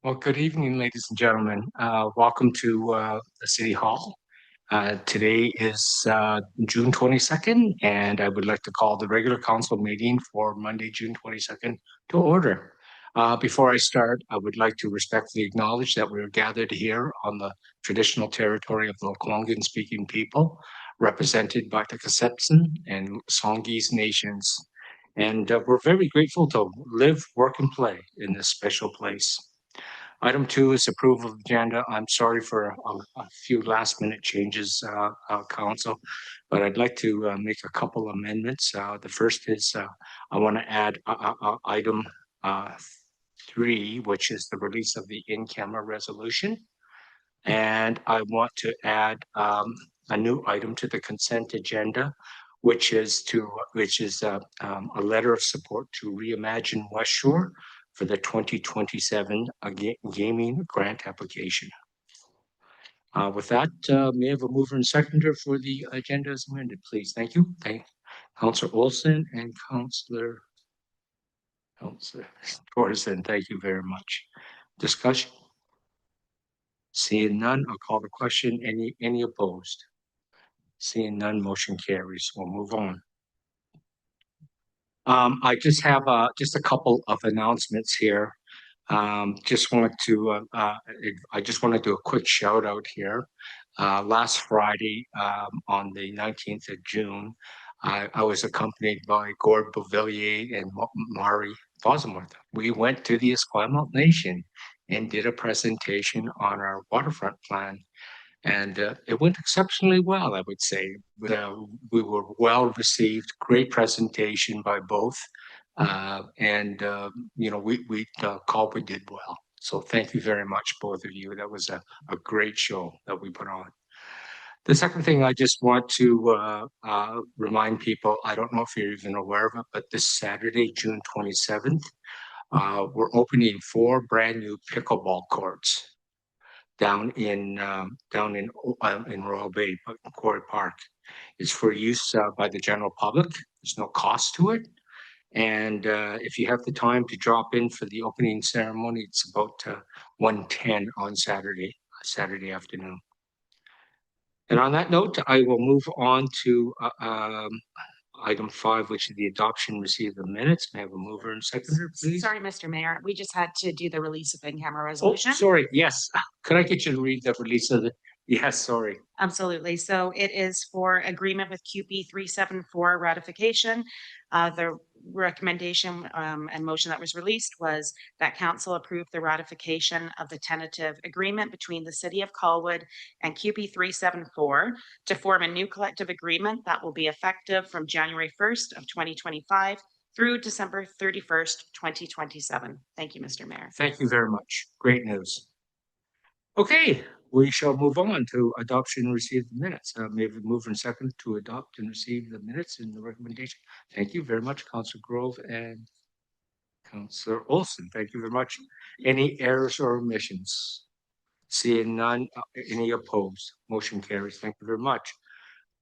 Well, good evening, ladies and gentlemen. Welcome to the City Hall. Today is June 22nd, and I would like to call the regular council meeting for Monday, June 22nd to order. Before I start, I would like to respectfully acknowledge that we are gathered here on the traditional territory of the Lekwungen-speaking people, represented by the Kasepsin and Songhees nations. And we're very grateful to live, work, and play in this special place. Item two is approval of agenda. I'm sorry for a few last minute changes, Council, but I'd like to make a couple amendments. The first is I want to add item three, which is the release of the in-camera resolution. And I want to add a new item to the consent agenda, which is a letter of support to Reimagine West Shore for the 2027 gaming grant application. With that, may I have a mover and seconder for the agenda as amended, please? Thank you. Thank Councillor Olson and Councillor Torreson. Thank you very much. Discussion? Seeing none, I'll call the question. Any opposed? Seeing none, motion carries. We'll move on. I just have just a couple of announcements here. I just want to do a quick shout out here. Last Friday, on the 19th of June, I was accompanied by Gord Beauvillier and Mari Bosworth. We went to the Esquimalt Nation and did a presentation on our waterfront plan. And it went exceptionally well, I would say. We were well received, great presentation by both. Colwood did well. So thank you very much, both of you. That was a great show that we put on. The second thing I just want to remind people, I don't know if you're even aware of it, but this Saturday, June 27th, we're opening 4 brand new pickleball courts down in Royal Bay, Quarry Park. It's for use by the general public. There's no cost to it. And if you have the time to drop in for the opening ceremony, it's about 1:10 on Saturday afternoon. And on that note, I will move on to item 5, which is the adoption and receive the minutes. May I have a mover and seconder, please? Sorry, Mr. Mayor, we just had to do the release of in-camera resolution. Oh, sorry. Yes. Could I get you to read the release of the? Yes, sorry. Absolutely. So it is for agreement with QP 374 ratification. The recommendation and motion that was released was that council approve the ratification of the tentative agreement between the City of Colwood and QP 374 to form a new collective agreement that will be effective from January 1st of 2025 through December 31st, 2027. Thank you, Mr. Mayor. Thank you very much. Great news. Okay, we shall move on to adoption and receive the minutes. May we move in second to adopt and receive the minutes in the recommendation? Thank you very much, Councillor Grove and Councillor Olson. Thank you very much. Any errors or omissions? Seeing none, any opposed? Motion carries. Thank you very much.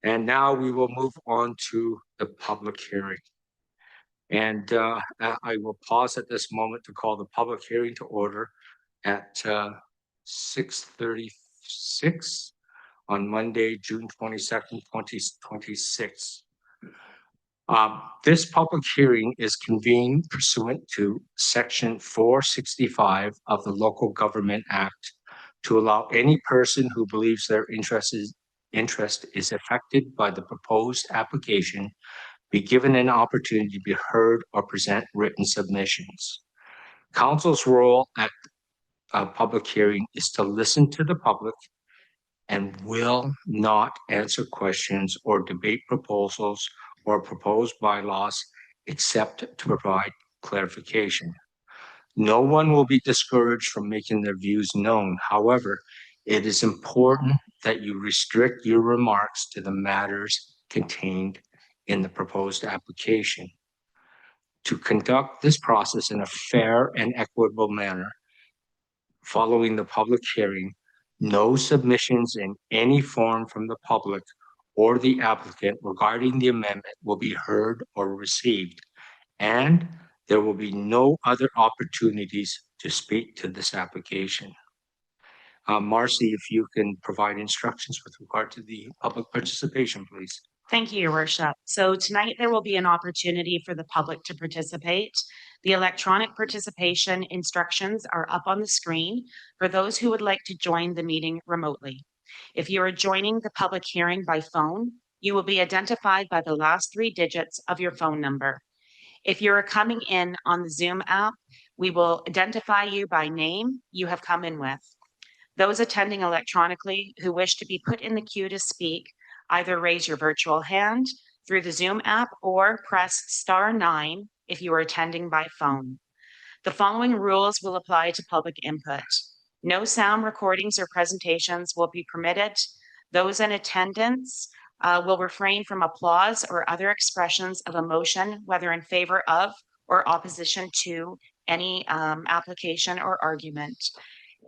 And now we will move on to the public hearing. And I will pause at this moment to call the public hearing to order at 6:36 on Monday, June 22nd, 2026. This public hearing is convened pursuant to Section 465 of the Local Government Act to allow any person who believes their interest is affected by the proposed application be given an opportunity to be heard or present written submissions. Council's role at a public hearing is to listen to the public and will not answer questions or debate proposals or proposed bylaws except to provide clarification. No one will be discouraged from making their views known. However, it is important that you restrict your remarks to the matters contained in the proposed application. To conduct this process in a fair and equitable manner, following the public hearing, no submissions in any form from the public or the applicant regarding the amendment will be heard or received, and There will be no other opportunities to speak to this application. Marcy, if you can provide instructions with regard to the public participation, please. Thank you, Your Worship. So tonight there will be an opportunity for the public to participate. The electronic participation instructions are up on the screen for those who would like to join the meeting remotely. If you are joining the public hearing by phone, you will be identified by the last 3 digits of your phone number. If you are coming in on the Zoom app, we will identify you by name you have come in with. Those attending electronically who wish to be put in the queue to speak, either raise your virtual hand through the Zoom app or press *9 if you are attending by phone. The following rules will apply to public input. No sound recordings or presentations will be permitted. Those in attendance will refrain from applause or other expressions of emotion, whether in favor of or opposition to any application or argument.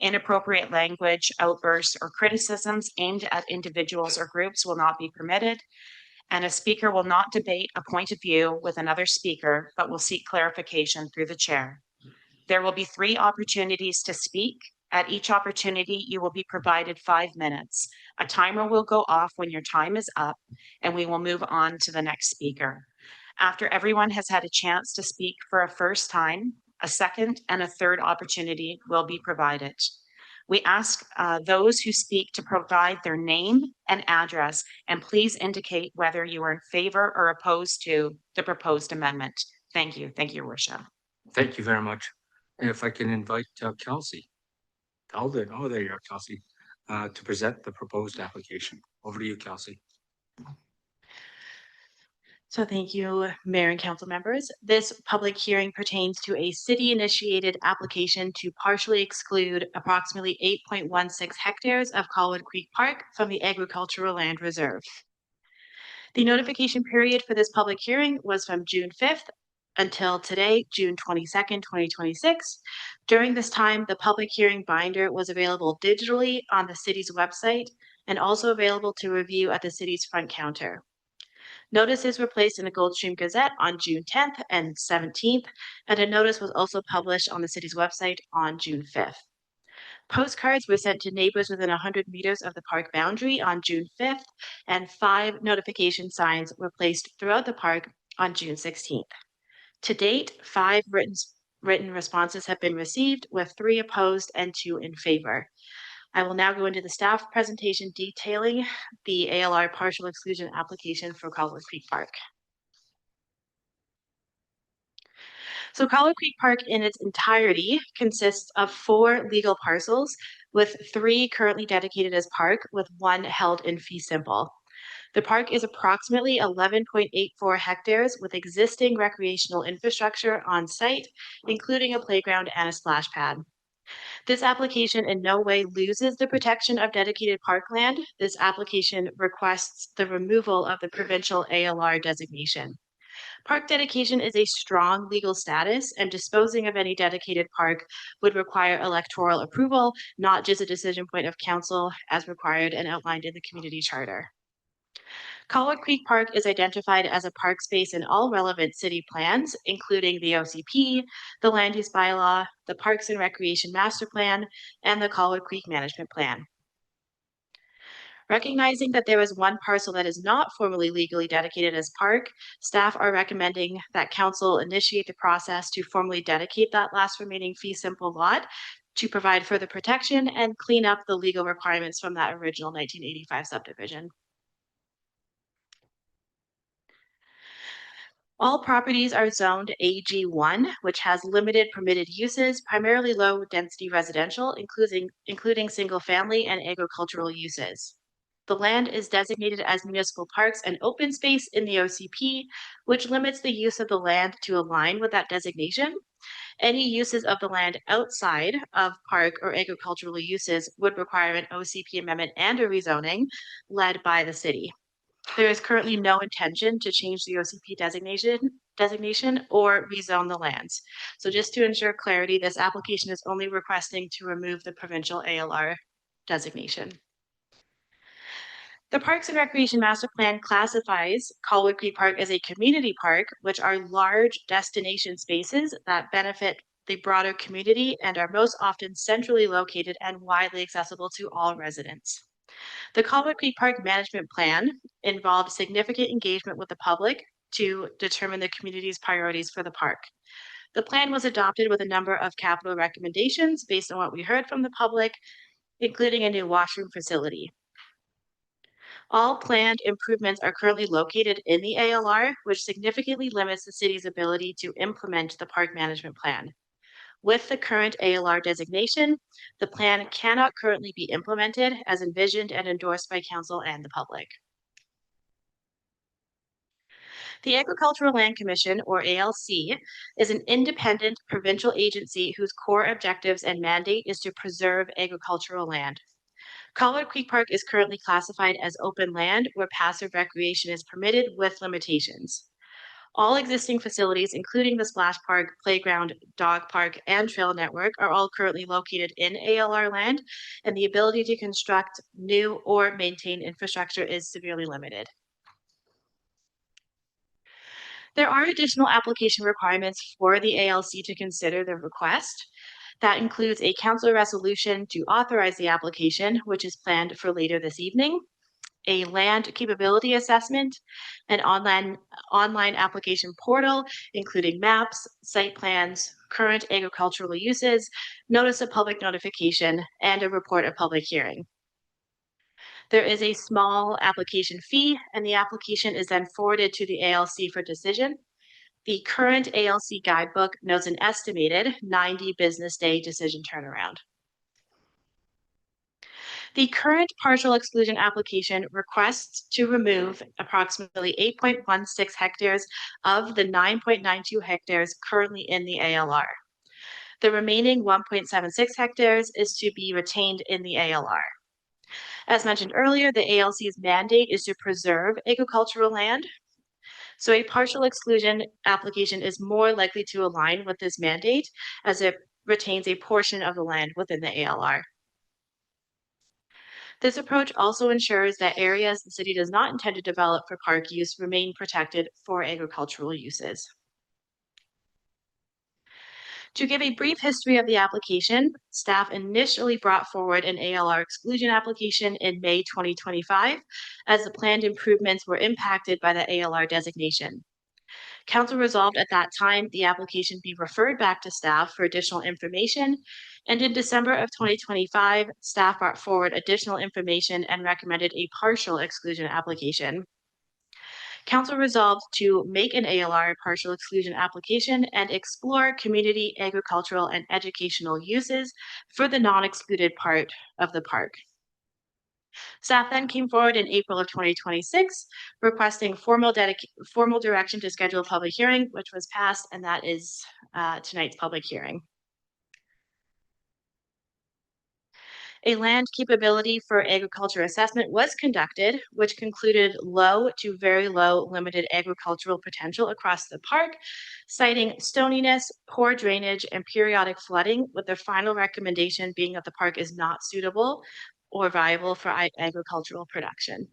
Inappropriate language, outbursts, or criticisms aimed at individuals or groups will not be permitted, and a speaker will not debate a point of view with another speaker, but will seek clarification through the chair. There will be 3 opportunities to speak. At each opportunity, you will be provided 5 minutes. A timer will go off when your time is up, and we will move on to the next speaker. After everyone has had a chance to speak for a first time, a second and a third opportunity will be provided. We ask those who speak to provide their name and address, and please indicate whether you are in favor or opposed to the proposed amendment. Thank you. Thank you, Your Worship. Thank you very much. And if I can invite Kelsey. Oh, there you are, Kelsey, to present the proposed application. Over to you, Kelsey. So thank you, Mayor and Council members. This public hearing pertains to a city-initiated application to partially exclude approximately 8.16 hectares of Colwood Creek Park from the Agricultural Land Reserve. The notification period for this public hearing was from June 5th until today, June 22nd, 2026. During this time, the public hearing binder was available digitally on the city's website and also available to review at the city's front counter. Notices were placed in the Goldstream Gazette on June 10th and 17th, and a notice was also published on the city's website on June 5th. Postcards were sent to neighbors within 100 meters of the park boundary on June 5th, and 5 notification signs were placed throughout the park on June 16th. To date, 5 written responses have been received, with 3 opposed and 2 in favor. I will now go into the staff presentation detailing the ALR partial exclusion application for Colwood Creek Park. So Colwood Creek Park in its entirety consists of 4 legal parcels, with 3 currently dedicated as park, with 1 held in fee simple. The park is approximately 11.84 hectares with existing recreational infrastructure on site, including a playground and a splash pad. This application in no way loses the protection of dedicated parkland. This application requests the removal of the provincial ALR designation. Park dedication is a strong legal status, and disposing of any dedicated park would require electoral approval, not just a decision point of council as required and outlined in the community charter. Colwood Creek Park is identified as a park space in all relevant city plans, including the OCP, the Land Use Bylaw, the Parks and Recreation Master Plan, and the Colwood Creek Management Plan. Recognizing that there is 1 parcel that is not formally legally dedicated as park, staff are recommending that council initiate the process to formally dedicate that last remaining fee simple lot to provide further protection and clean up the legal requirements from that original 1985 subdivision. All properties are zoned AG1, which has limited permitted uses, primarily low-density residential, including single-family and agricultural uses. The land is designated as municipal parks and open space in the OCP, which limits the use of the land to align with that designation. Any uses of the land outside of park or agricultural uses would require an OCP amendment and a rezoning led by the city. There is currently no intention to change the OCP designation or rezone the lands. So just to ensure clarity, this application is only requesting to remove the provincial ALR designation. The Parks and Recreation Master Plan classifies Colwood Creek Park as a community park, which are large destination spaces that benefit the broader community and are most often centrally located and widely accessible to all residents. The Colwood Creek Park Management Plan involved significant engagement with the public to determine the community's priorities for the park. The plan was adopted with a number of capital recommendations based on what we heard from the public, including a new washroom facility. All planned improvements are currently located in the ALR, which significantly limits the city's ability to implement the park management plan. With the current ALR designation, the plan cannot currently be implemented as envisioned and endorsed by council and the public. The Agricultural Land Commission, or ALC, is an independent provincial agency whose core objectives and mandate is to preserve agricultural land. Colwood Creek Park is currently classified as open land where passive recreation is permitted with limitations. All existing facilities, including the splash park, playground, dog park, and trail network, are all currently located in ALR land, and the ability to construct new or maintain infrastructure is severely limited. There are additional application requirements for the ALC to consider the request. That includes a council resolution to authorize the application, which is planned for later this evening, a land capability assessment, an online application portal, including maps, site plans, current agricultural uses, notice of public notification, and a report of public hearing. There is a small application fee, and the application is then forwarded to the ALC for decision. The current ALC guidebook notes an estimated 90 business day decision turnaround. The current partial exclusion application requests to remove approximately 8.16 hectares of the 9.92 hectares currently in the ALR. The remaining 1.76 hectares is to be retained in the ALR. As mentioned earlier, the ALC's mandate is to preserve agricultural land. So a partial exclusion application is more likely to align with this mandate as it retains a portion of the land within the ALR. This approach also ensures that areas the city does not intend to develop for park use remain protected for agricultural uses. To give a brief history of the application, staff initially brought forward an ALR exclusion application in May 2025 as the planned improvements were impacted by the ALR designation. Council resolved at that time the application be referred back to staff for additional information, and in December of 2025, staff brought forward additional information and recommended a partial exclusion application. Council resolved to make an ALR partial exclusion application and explore community, agricultural, and educational uses for the non-excluded part of the park. Staff then came forward in April of 2026 requesting formal direction to schedule a public hearing, which was passed, and that is tonight's public hearing. A land capability for agriculture assessment was conducted, which concluded low to very low limited agricultural potential across the park, citing stoniness, poor drainage, and periodic flooding, with the final recommendation being that the park is not suitable or viable for agricultural production.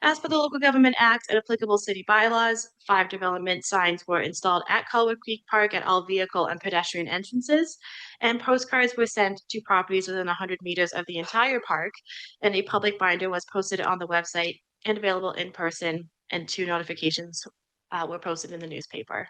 As per the Local Government Act and applicable city bylaws, 5 development signs were installed at Colwood Creek Park at all vehicle and pedestrian entrances, and postcards were sent to properties within 100 meters of the entire park, and a public binder was posted on the website and available in person, and 2 notifications were posted in the newspaper.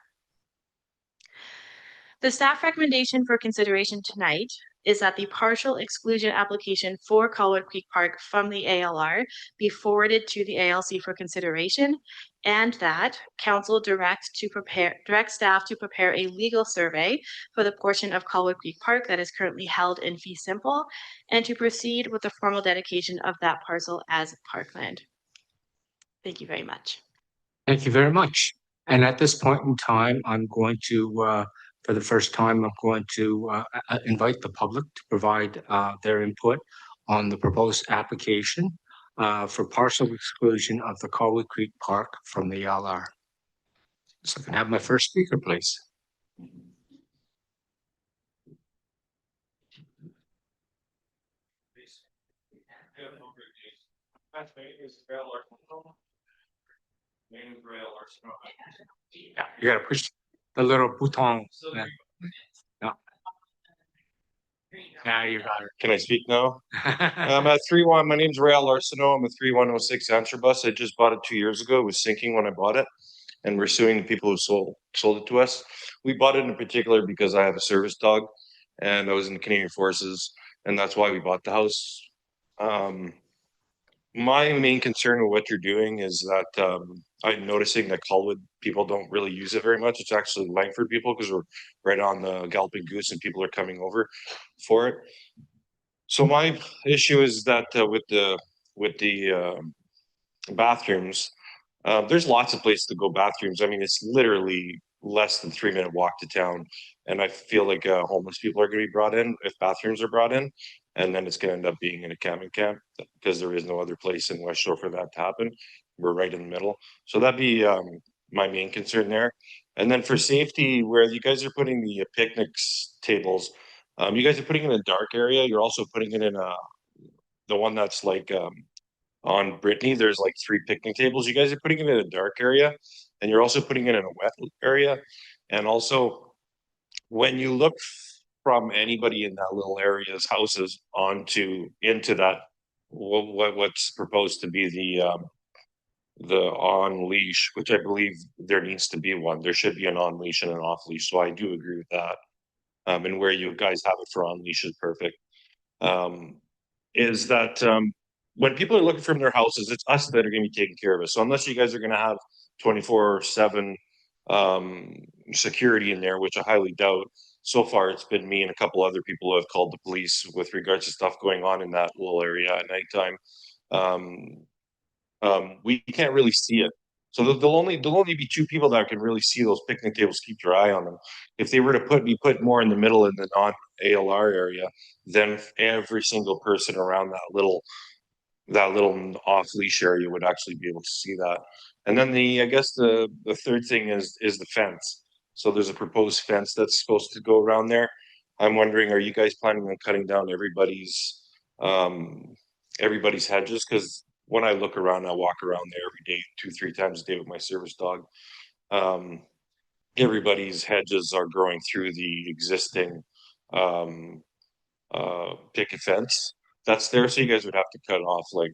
The staff recommendation for consideration tonight is that the partial exclusion application for Colwood Creek Park from the ALR be forwarded to the ALC for consideration, and that council direct staff to prepare a legal survey for the portion of Colwood Creek Park that is currently held in fee simple, and to proceed with the formal dedication of that parcel as parkland. Thank you very much. Thank you very much. And at this point in time, I'm going to, for the first time, I'm going to invite the public to provide their input on the proposed application for partial exclusion of the Colwood Creek Park from the LR. So I can have my first speaker, please. Yeah, you gotta push the little button. Yeah. Yeah, you got Can I speak now? it. I'm at 31. My name's Rael Arsenault. I'm a 3106 answer bus. I just bought it 2 years ago. It was sinking when I bought it, and we're suing the people who sold it to us. We bought it in particular because I have a service dog, and I was in the Canadian Forces, and that's why we bought the house. My main concern with what you're doing is that I'm noticing that Colwood people don't really use it very much. It's actually Langford people because we're right on the Galloping Goose and people are coming over for it. So my issue is that with the bathrooms, there's lots of places to go bathrooms. I mean, it's literally less than 3 minute walk to town, and I feel like homeless people are going to be brought in if bathrooms are brought in, and then it's going to end up being in a camping camp because there is no other place in West Shore for that to happen. We're right in the middle, so that'd be my main concern there. And then for safety, where you guys are putting the picnics tables, you guys are putting it in a dark area. You're also putting it in the one that's like on Brittany, there's like 3 picnic tables. You guys are putting it in a dark area, and you're also putting it in a wet area. And also, when you look from anybody in that little area's houses onto into that what's proposed to be the on leash, which I believe there needs to be one. There should be an on leash and an off leash. So I do agree with that. And where you guys have it for on leash is perfect. Is that when people are looking from their houses, it's us that are going to be taking care of it. So unless you guys are going to have 24/7 security in there, which I highly doubt, so far it's been me and a couple other people who have called the police with regards to stuff going on in that little area at nighttime. We can't really see it. So there'll only be 2 people that can really see those picnic tables. Keep your eye on them. If they were to be put more in the middle in the non-ALR area, then every single person around that little off leash area would actually be able to see that. And then I guess the third thing is the fence. So there's a proposed fence that's supposed to go around there. I'm wondering, are you guys planning on cutting down everybody's hedges? Because when I look around, I walk around there every day, 2, 3 times a day with my service dog. Um, Everybody's hedges are growing through the existing picket fence that's there. So you guys would have to cut off like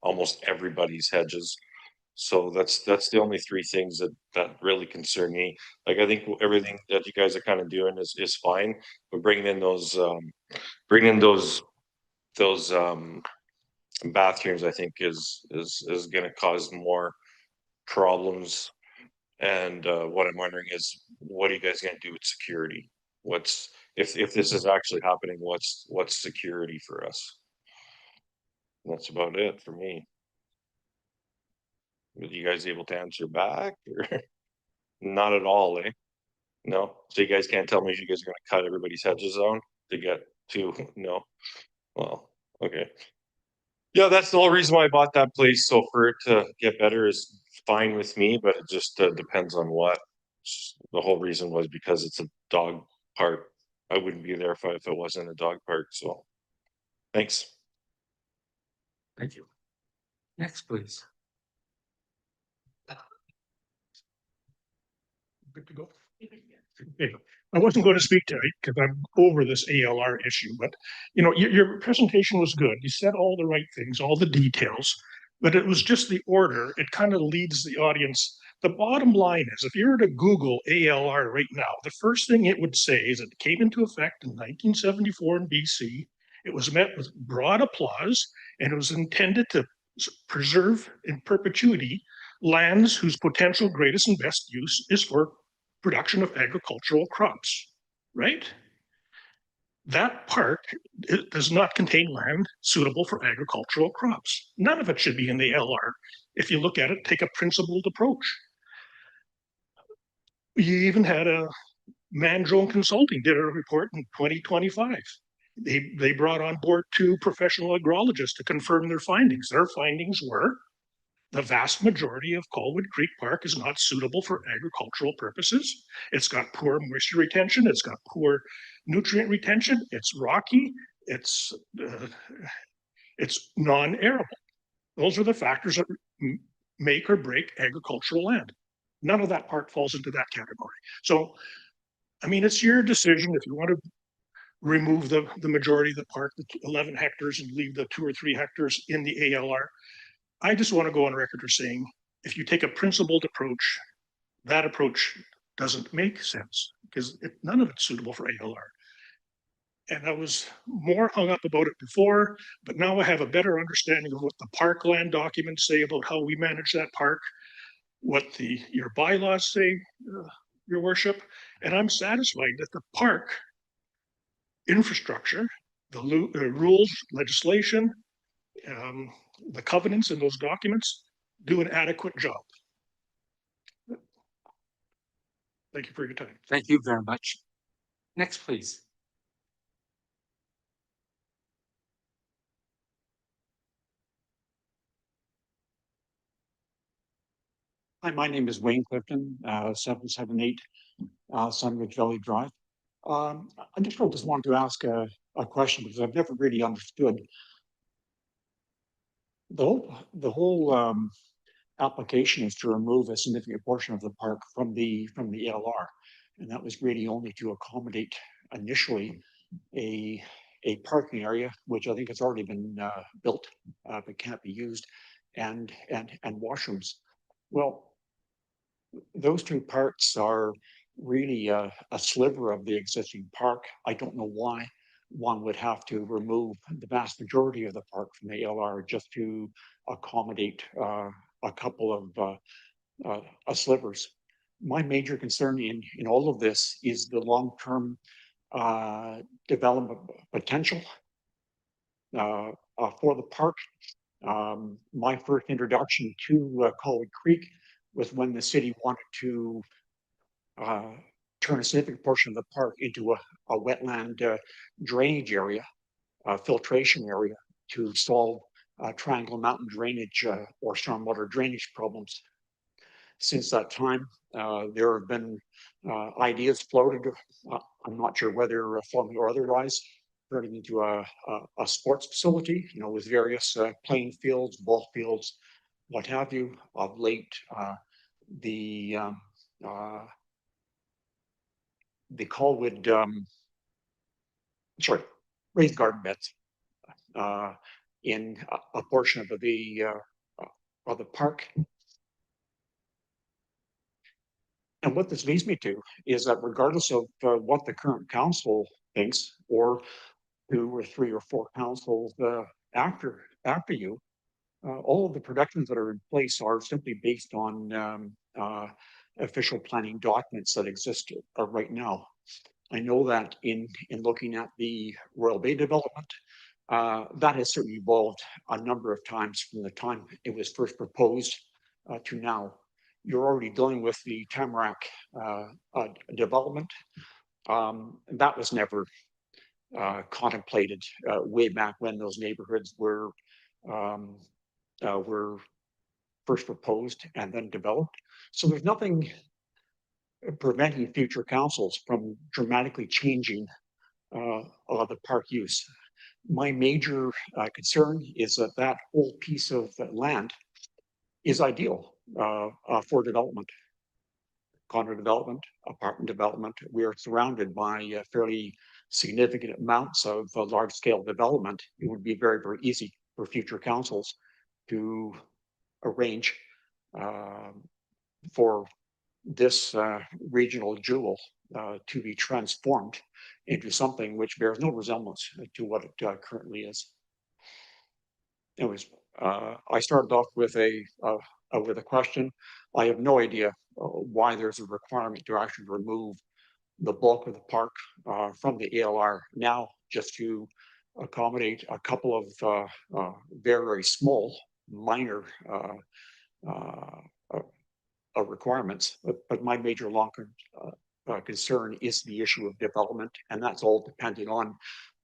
almost everybody's hedges. So that's the only 3 things that really concern me. Like I think everything that you guys are kind of doing is fine, but bringing in those bathrooms, I think is going to cause more problems. And what I'm wondering is, what are you guys going to do with security? What's if this is actually happening? What's security for us? That's about it for me. Are you guys able to answer back or not at all, eh? No. So you guys can't tell me if you guys are going to cut everybody's hedges on to get to no. Well, okay. Yeah, that's the whole reason why I bought that place. So for it to get better is fine with me, but it just depends on what. The whole reason was because it's a dog park. I wouldn't be there if it wasn't a dog park. So thanks. Thank you. Next, please. Good to go. Okay. I wasn't going to speak tonight because I'm over this ALR issue, but your presentation was good. You said all the right things, all the details, but it was just the order. It kind of leads the audience. The bottom line is, if you were to Google ALR right now, the first thing it would say is it came into effect in 1974 in BC. It was met with broad applause, and it was intended to preserve in perpetuity lands whose potential greatest and best use is for production of agricultural crops, right? That park does not contain land suitable for agricultural crops. None of it should be in the LR. If you look at it, take a principled approach. You even had a Mandrone Consulting did a report in 2025. They brought on board 2 professional agrologists to confirm their findings. Their findings were the vast majority of Colwood Creek Park is not suitable for agricultural purposes. It's got poor moisture retention. It's got poor nutrient retention. It's rocky. It's non-arable. Those are the factors that make or break agricultural land. None of that park falls into that category. So, I mean, it's your decision if you want to remove the majority of the park, the 11 hectares, and leave the 2 or 3 hectares in the ALR. I just want to go on record as saying, if you take a principled approach, that approach doesn't make sense because none of it's suitable for ALR. And I was more hung up about it before, but now I have a better understanding of what the parkland documents say about how we manage that park, what your bylaws say, your worship, and I'm satisfied that the park infrastructure, the rules, legislation, the covenants in those documents do an adequate job. Thank you for your time. Thank you very much. Next, please. Hi, my name is Wayne Clifton, 778 Sunridge Valley Drive. I just wanted to ask a question because I've never really understood the whole application is to remove a significant portion of the park from the LR, and that was really only to accommodate initially a parking area, which I think has already been built but can't be used, and washrooms. Well, those two parts are really a sliver of the existing park. I don't know why one would have to remove the vast majority of the park from the LR just to accommodate a couple of slivers. My major concern in all of this is the long-term development potential for the park. My first introduction to Colwood Creek was when the city wanted to turn a significant portion of the park into a wetland drainage area, filtration area to solve Triangle Mountain drainage or stormwater drainage problems. Since that time, there have been ideas floated. I'm not sure whether formally or otherwise, turning into a sports facility, with various playing fields, ball fields, what have you. Of late, the Colwood, raised garden beds in a portion of the park. And what this leads me to is that regardless of what the current council thinks, or 2 or 3 or 4 councils after you, all of the protections that are in place are simply based on official planning documents that exist right now. I know that in looking at the Royal Bay development, that has certainly evolved a number of times from the time it was first proposed to now. You're already dealing with the Tamarack development. That was never contemplated way back when those neighborhoods were first proposed and then developed. So there's nothing preventing future councils from dramatically changing the park use. My major concern is that whole piece of land is ideal for development, condo development, apartment development. We are surrounded by fairly significant amounts of large-scale development. It would be very, very easy for future councils to arrange for this regional jewel to be transformed into something which bears no resemblance to what it currently is. Anyways, I started off with a question. I have no idea why there's a requirement to actually remove the bulk of the park from the ALR now, just to accommodate a couple of very, very small, minor requirements. But my major long-term concern is the issue of development, and that's all depending on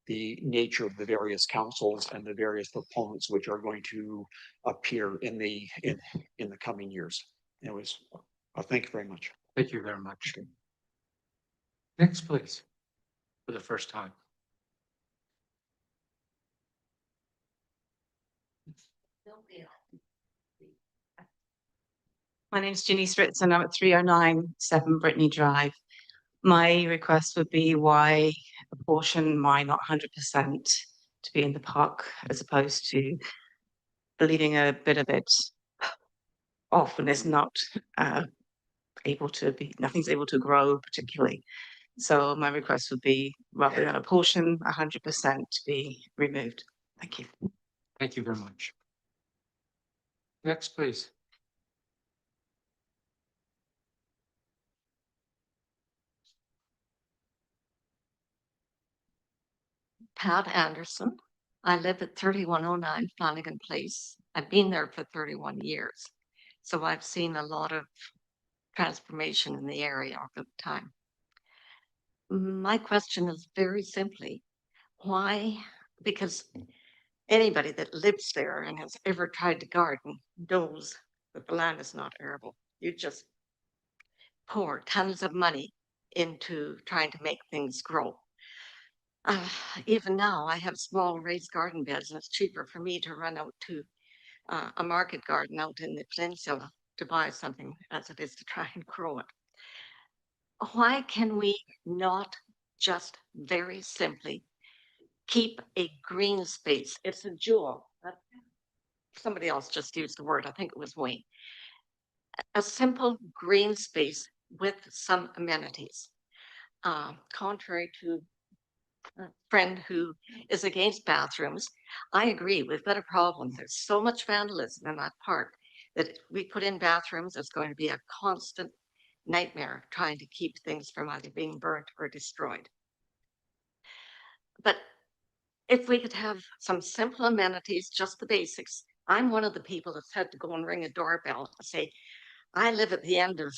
the nature of the various councils and the various proponents which are going to appear in the coming years. Anyways, thank you very much. Thank you very much. Next, please, for the first time. My name is Ginny Stritz and I'm at 309 7 Brittany Drive. My request would be why apportion my not 100% to be in the park as opposed to leaving a bit of it off when it's not able to be, nothing's able to grow particularly. So my request would be rather than apportion 100% to be removed. Thank you. Thank you very much. Next, please. Pat Anderson. I live at 3109 Flanagan Place. I've been there for 31 years. So I've seen a lot of transformation in the area over time. My question is very simply, why? Because anybody that lives there and has ever tried to garden knows that the land is not arable. You just pour tons of money into trying to make things grow. Even now, I have small raised garden beds, and it's cheaper for me to run out to a market garden out in the peninsula to buy something as it is to try and grow it. Why can we not just very simply keep a green space? It's a jewel. Somebody else just used the word, I think it was Wayne. A simple green space with some amenities. Contrary to friend who is against bathrooms. I agree, we've got a problem. There's so much vandalism in that park that if we put in bathrooms, it's going to be a constant nightmare trying to keep things from either being burnt or destroyed. But if we could have some simple amenities, just the basics. I'm one of the people that's had to go and ring a doorbell and say, I live at the end of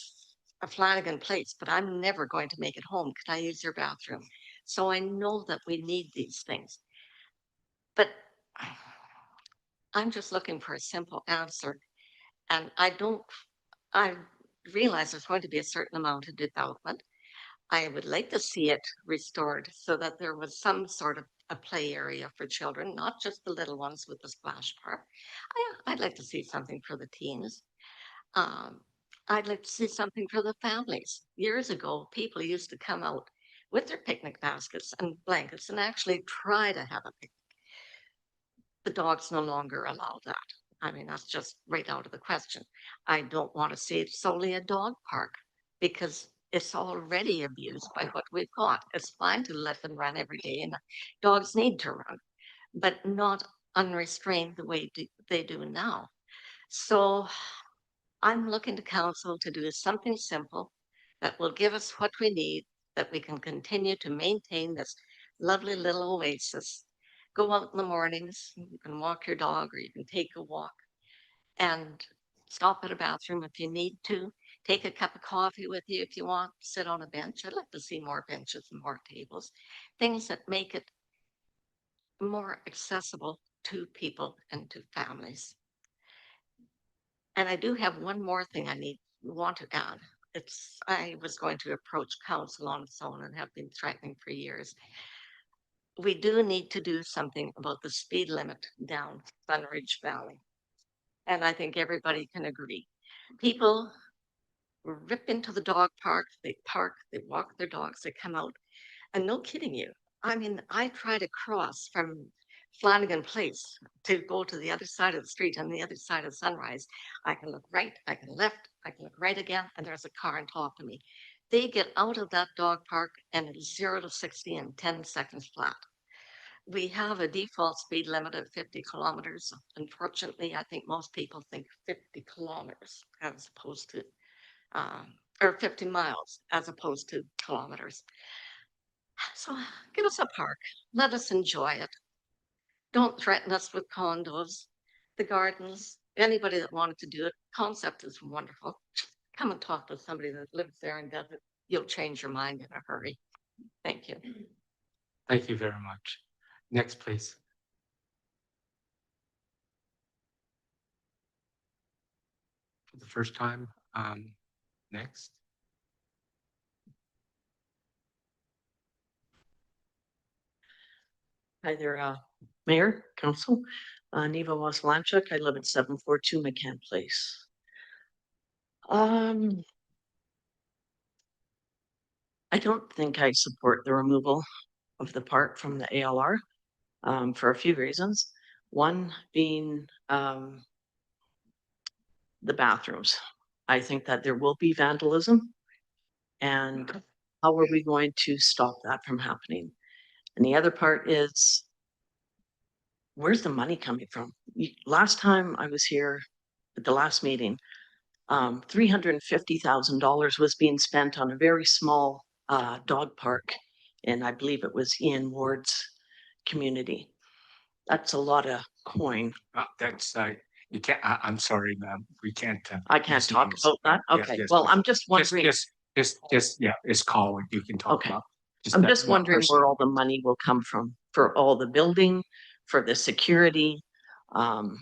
a Flanagan Place, but I'm never going to make it home. Can I use your bathroom? So I know that we need these things. But I'm just looking for a simple answer. And I realize there's going to be a certain amount of development. I would like to see it restored so that there was some sort of a play area for children, not just the little ones with the splash park. I'd like to see something for the teens. I'd like to see something for the families. Years ago, people used to come out with their picnic baskets and blankets and actually try to have a picnic. The dogs no longer allow that. I mean, that's just right out of the question. I don't want to see it solely a dog park because it's already abused by what we've got. It's fine to let them run every day, and dogs need to run, but not unrestrained the way they do now. So I'm looking to council to do something simple that will give us what we need, that we can continue to maintain this lovely little oasis. Go out in the mornings, you can walk your dog or you can take a walk and stop at a bathroom if you need to. Take a cup of coffee with you if you want, sit on a bench. I'd like to see more benches and more tables, things that make it more accessible to people and to families. And I do have one more thing want to add. I was going to approach council on its own and have been threatening for years. We do need to do something about the speed limit down Sunridge Valley. And I think everybody can agree. People rip into the dog park, they walk their dogs, they come out. And no kidding you. I mean, I try to cross from Flanagan Place to go to the other side of the street on the other side of Sunrise. I can look right, I can left, I can look right again, and there's a car on top of me. They get out of that dog park and it's 0 to 60 in 10 seconds flat. We have a default speed limit of 50 kilometers. Unfortunately, I think most people think 50 kilometers as opposed to, or 50 miles as opposed to kilometers. So give us a park. Let us enjoy it. Don't threaten us with condos, the gardens, anybody that wanted to do it. Concept is wonderful. Come and talk to somebody that lives there and does it. You'll change your mind in a hurry. Thank you. Thank you very much. Next, please. For the first time, next. Hi there, Mayor, Council. Neva Waslanchuk. I live at 742 McCann Place. I don't think I support the removal of the park from the ALR for a few reasons. One being the bathrooms. I think that there will be vandalism, and how are we going to stop that from happening? And the other part is, where's the money coming from? Last time I was here at the last meeting, $350,000 was being spent on a very small dog park, and I believe it was Ian Ward's community. That's a lot of coin. That's, you can't, I'm sorry, ma'am, we can't. I can't talk about that. Okay, well, I'm just wondering. Yeah, it's Colwood, you can talk Okay. about. I'm that just one wondering person. where all the money will come from for all the building, for the security. And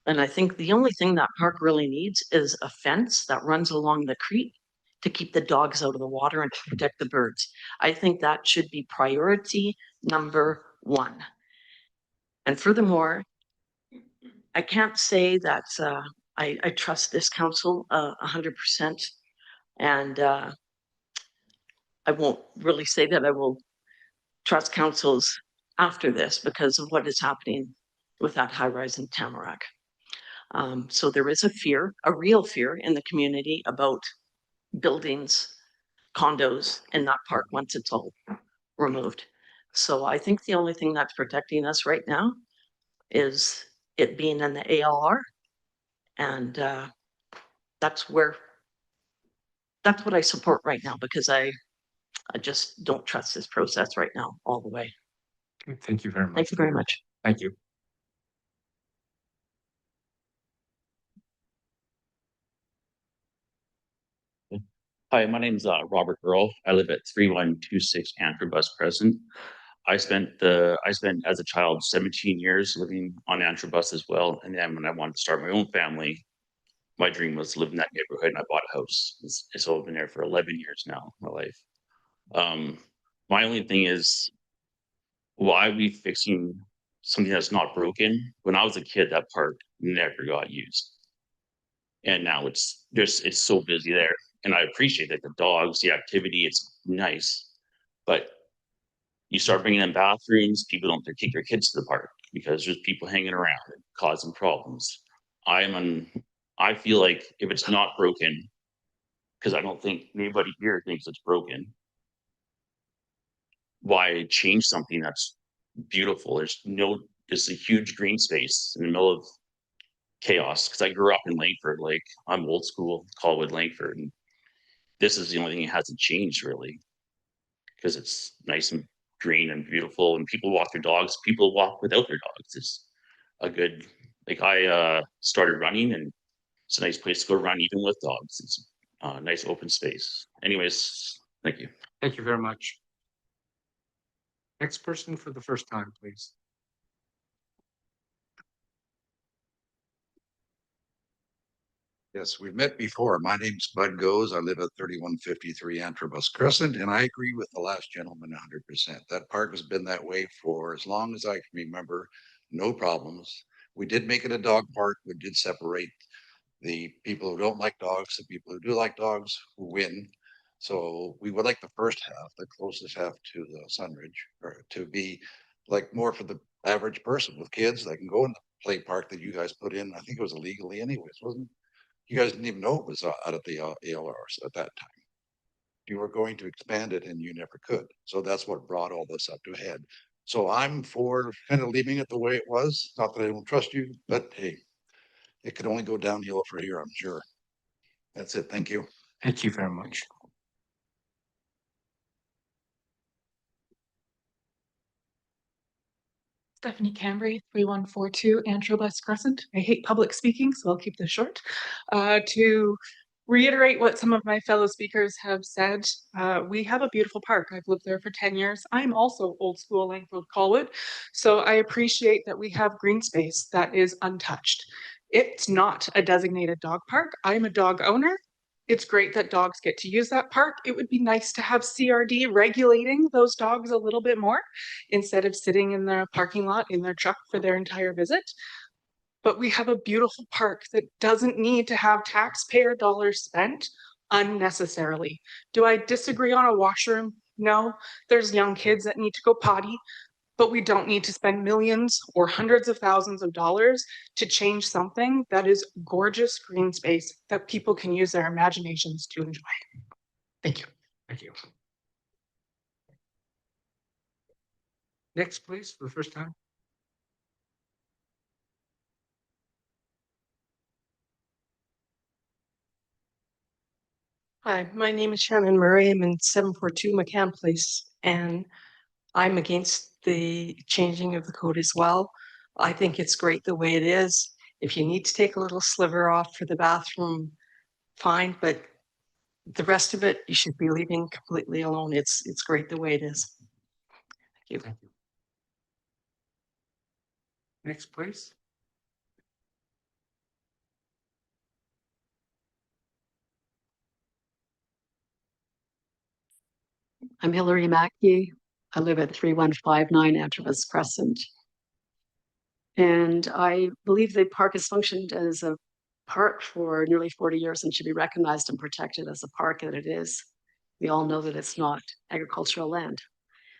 I think the only thing that park really needs is a fence that runs along the creek to keep the dogs out of the water and to protect the birds. I think that should be priority number one. And furthermore, I can't say that I trust this council 100%. And I won't really say that I will trust councils after this because of what is happening with that high rise in Tamarack. So there is a fear, a real fear in the community about buildings, condos in that park once it's all removed. So I think the only thing that's protecting us right now is it being in the ALR. And that's what I support right now, because I just don't trust this process right now all the way. Thank you very much. Thank you very much. Thank you. Hi, my name is Robert Earl. I live at 3126 Antrobus Crescent. I spent as a child 17 years living on Antrobus as well. And then when I wanted to start my own family, my dream was to live in that neighborhood, and I bought a house. It's all been there for 11 years now, my life. My only thing is, why are we fixing something that's not broken? When I was a kid, that park never got used. And now it's so busy there. And I appreciate that, the dogs, the activity, it's nice. But you start bringing in bathrooms, people don't take their kids to the park because there's people hanging around and causing problems. I feel like if it's not broken, because I don't think anybody here thinks it's broken, why change something that's beautiful? There's a huge green space in the middle of chaos. Because I grew up in Langford, like I'm old school, Colwood, Langford, and this is the only thing that hasn't changed really, because it's nice and green and beautiful, and people walk their dogs. People walk without their dogs. It's a good, like I started running, and it's a nice place to go run even with dogs. It's a nice open space. Anyways, thank you. Thank you very much. Next person for the first time, please. Yes, we've met before. My name's Bud Goes. I live at 3153 Antrobus Crescent, and I agree with the last gentleman 100%. That park has been that way for as long as I can remember. No problems. We did make it a dog park. We did separate the people who don't like dogs, the people who do like dogs, who win. So we would like the first half, the closest half to the Sunridge, or to be like more for the average person with kids. They can go in the play park that you guys put in. I think it was illegally anyways, wasn't it? You guys didn't even know it was out of the ALRs at that time. You were going to expand it and you never could. So that's what brought all this up to a head. So I'm for kind of leaving it the way it was. Not that I don't trust you, but hey, it could only go downhill from here, I'm sure. That's it. Thank you. Thank you very much. Stephanie Cambry, 3142 Antrobus Crescent. I hate public speaking, so I'll keep this short. To reiterate what some of my fellow speakers have said, we have a beautiful park. I've lived there for 10 years. I'm also old school Langford Colwood, so I appreciate that we have green space that is untouched. It's not a designated dog park. I'm a dog owner. It's great that dogs get to use that park. It would be nice to have CRD regulating those dogs a little bit more instead of sitting in the parking lot in their truck for their entire visit. but we have a beautiful park that doesn't need to have taxpayer dollars spent unnecessarily. Do I disagree on a washroom? No, there's young kids that need to go potty, but we don't need to spend millions or hundreds of thousands of dollars to change something that is gorgeous green space that people can use their imaginations to enjoy. Thank you. Thank you. Next, please, for the first time. Hi, my name is Shannon Murray. I'm in 742 McCann Place, and I'm against the changing of the code as well. I think it's great the way it is. If you need to take a little sliver off for the bathroom, fine, but the rest of it, you should be leaving completely alone. It's great the way it is. Thank you. Thank you. Next, please. I'm Hilary Mackey. I live at 3159 Antrobus Crescent. And I believe the park has functioned as a park for nearly 40 years and should be recognized and protected as a park that it is. We all know that it's not agricultural land.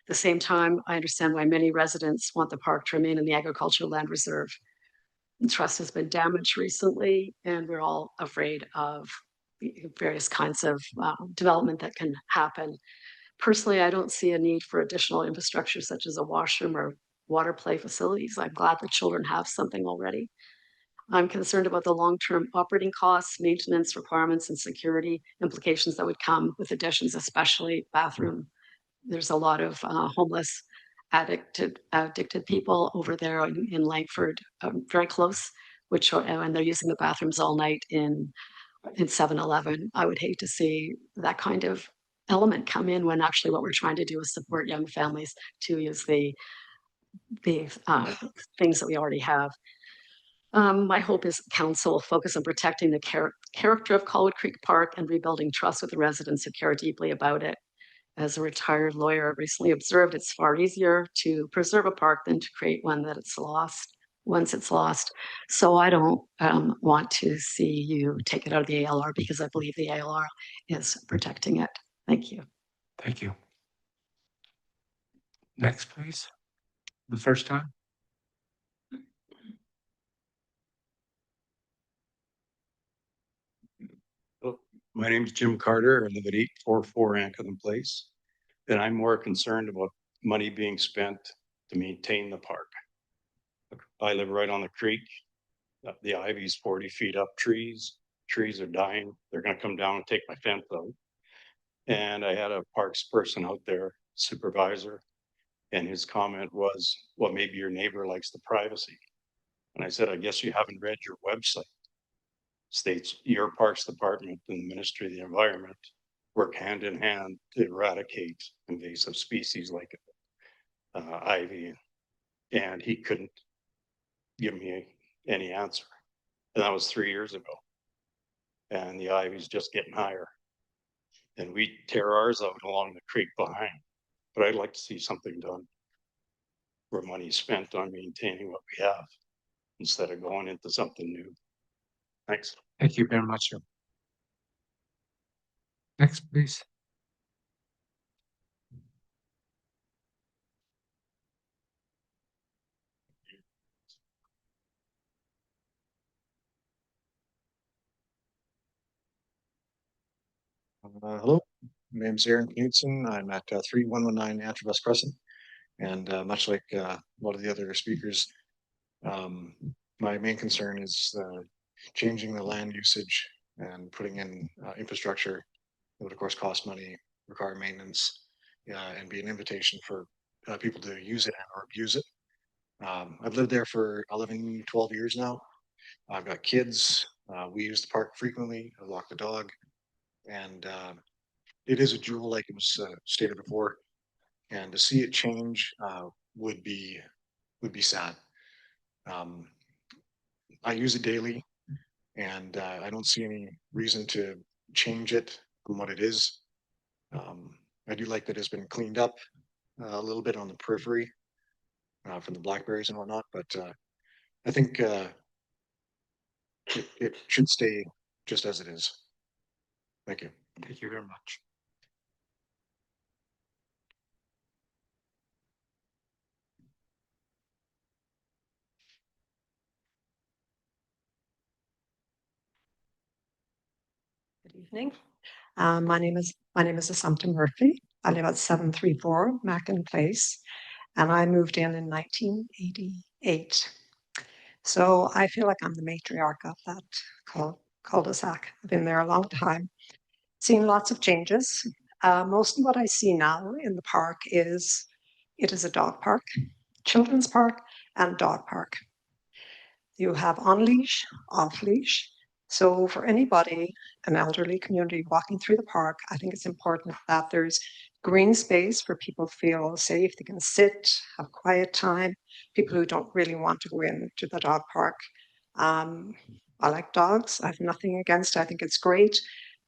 At the same time, I understand why many residents want the park to remain in the agricultural land reserve. The trust has been damaged recently, and we're all afraid of various kinds of development that can happen. Personally, I don't see a need for additional infrastructure such as a washroom or water play facilities. I'm glad the children have something already. I'm concerned about the long-term operating costs, maintenance requirements, and security implications that would come with additions, especially bathroom. There's a lot of homeless, addicted people over there in Langford, very close, which are, and they're using the bathrooms all night in 7-Eleven. I would hate to see that kind of element come in when actually what we're trying to do is support young families to use the things that we already have. My hope is council will focus on protecting the character of Colwood Creek Park and rebuilding trust with the residents who care deeply about it. As a retired lawyer recently observed, it's far easier to preserve a park than to create one that it's lost once it's lost. So I don't want to see you take it out of the ALR because I believe the ALR is protecting it. Thank you. Thank you. Next, please. The first time. My name is Jim Carter. I live at 844 Ankethan Place. And I'm more concerned about money being spent to maintain the park. I live right on the creek. The ivy's 40 feet up trees. Trees are dying. They're gonna come down and take my fence out. And I had a parks person out there, supervisor, and his comment was, well, maybe your neighbor likes the privacy. And I said, I guess you haven't read your website. States your Parks Department and the Ministry of the Environment work hand in hand to eradicate invasive species like ivy. And he couldn't give me any answer. And that was 3 years ago. And the ivy's just getting higher. And we tear ours out along the creek behind. But I'd like to see something done where money's spent on maintaining what we have instead of going into something new. Thanks. Thank you very much, sir. Next, please. Hello, my name's Aaron Knudsen. I'm at 3119 Antrobus Crescent. And much like a lot of the other speakers, my main concern is changing the land usage and putting in infrastructure that would of course cost money, require maintenance, and be an invitation for people to use it or abuse it. I've lived there for 11, 12 years now. I've got kids. We use the park frequently. I walk the dog. And it is a jewel, like it was stated before, and to see it change would be sad. I use it daily, and I don't see any reason to change it from what it is. I do like that it's been cleaned up a little bit on the periphery from the blackberries and whatnot, but I think it should stay just as it is. Thank you. Thank you very much. Good evening. My name is Assumpta Murphy. I live at 734 Mackin Place, and I moved in 1988. So I feel like I'm the matriarch of that cul-de-sac. I've been there a long time, seen lots of changes. Most of what I see now in the park is it is a dog park, children's park, and dog park. You have on leash, off leash. So for anybody, an elderly community walking through the park, I think it's important that there's green space where people feel safe. They can sit, have quiet time. People who don't really want to go into the dog park. I like dogs. I have nothing against it. I think it's great.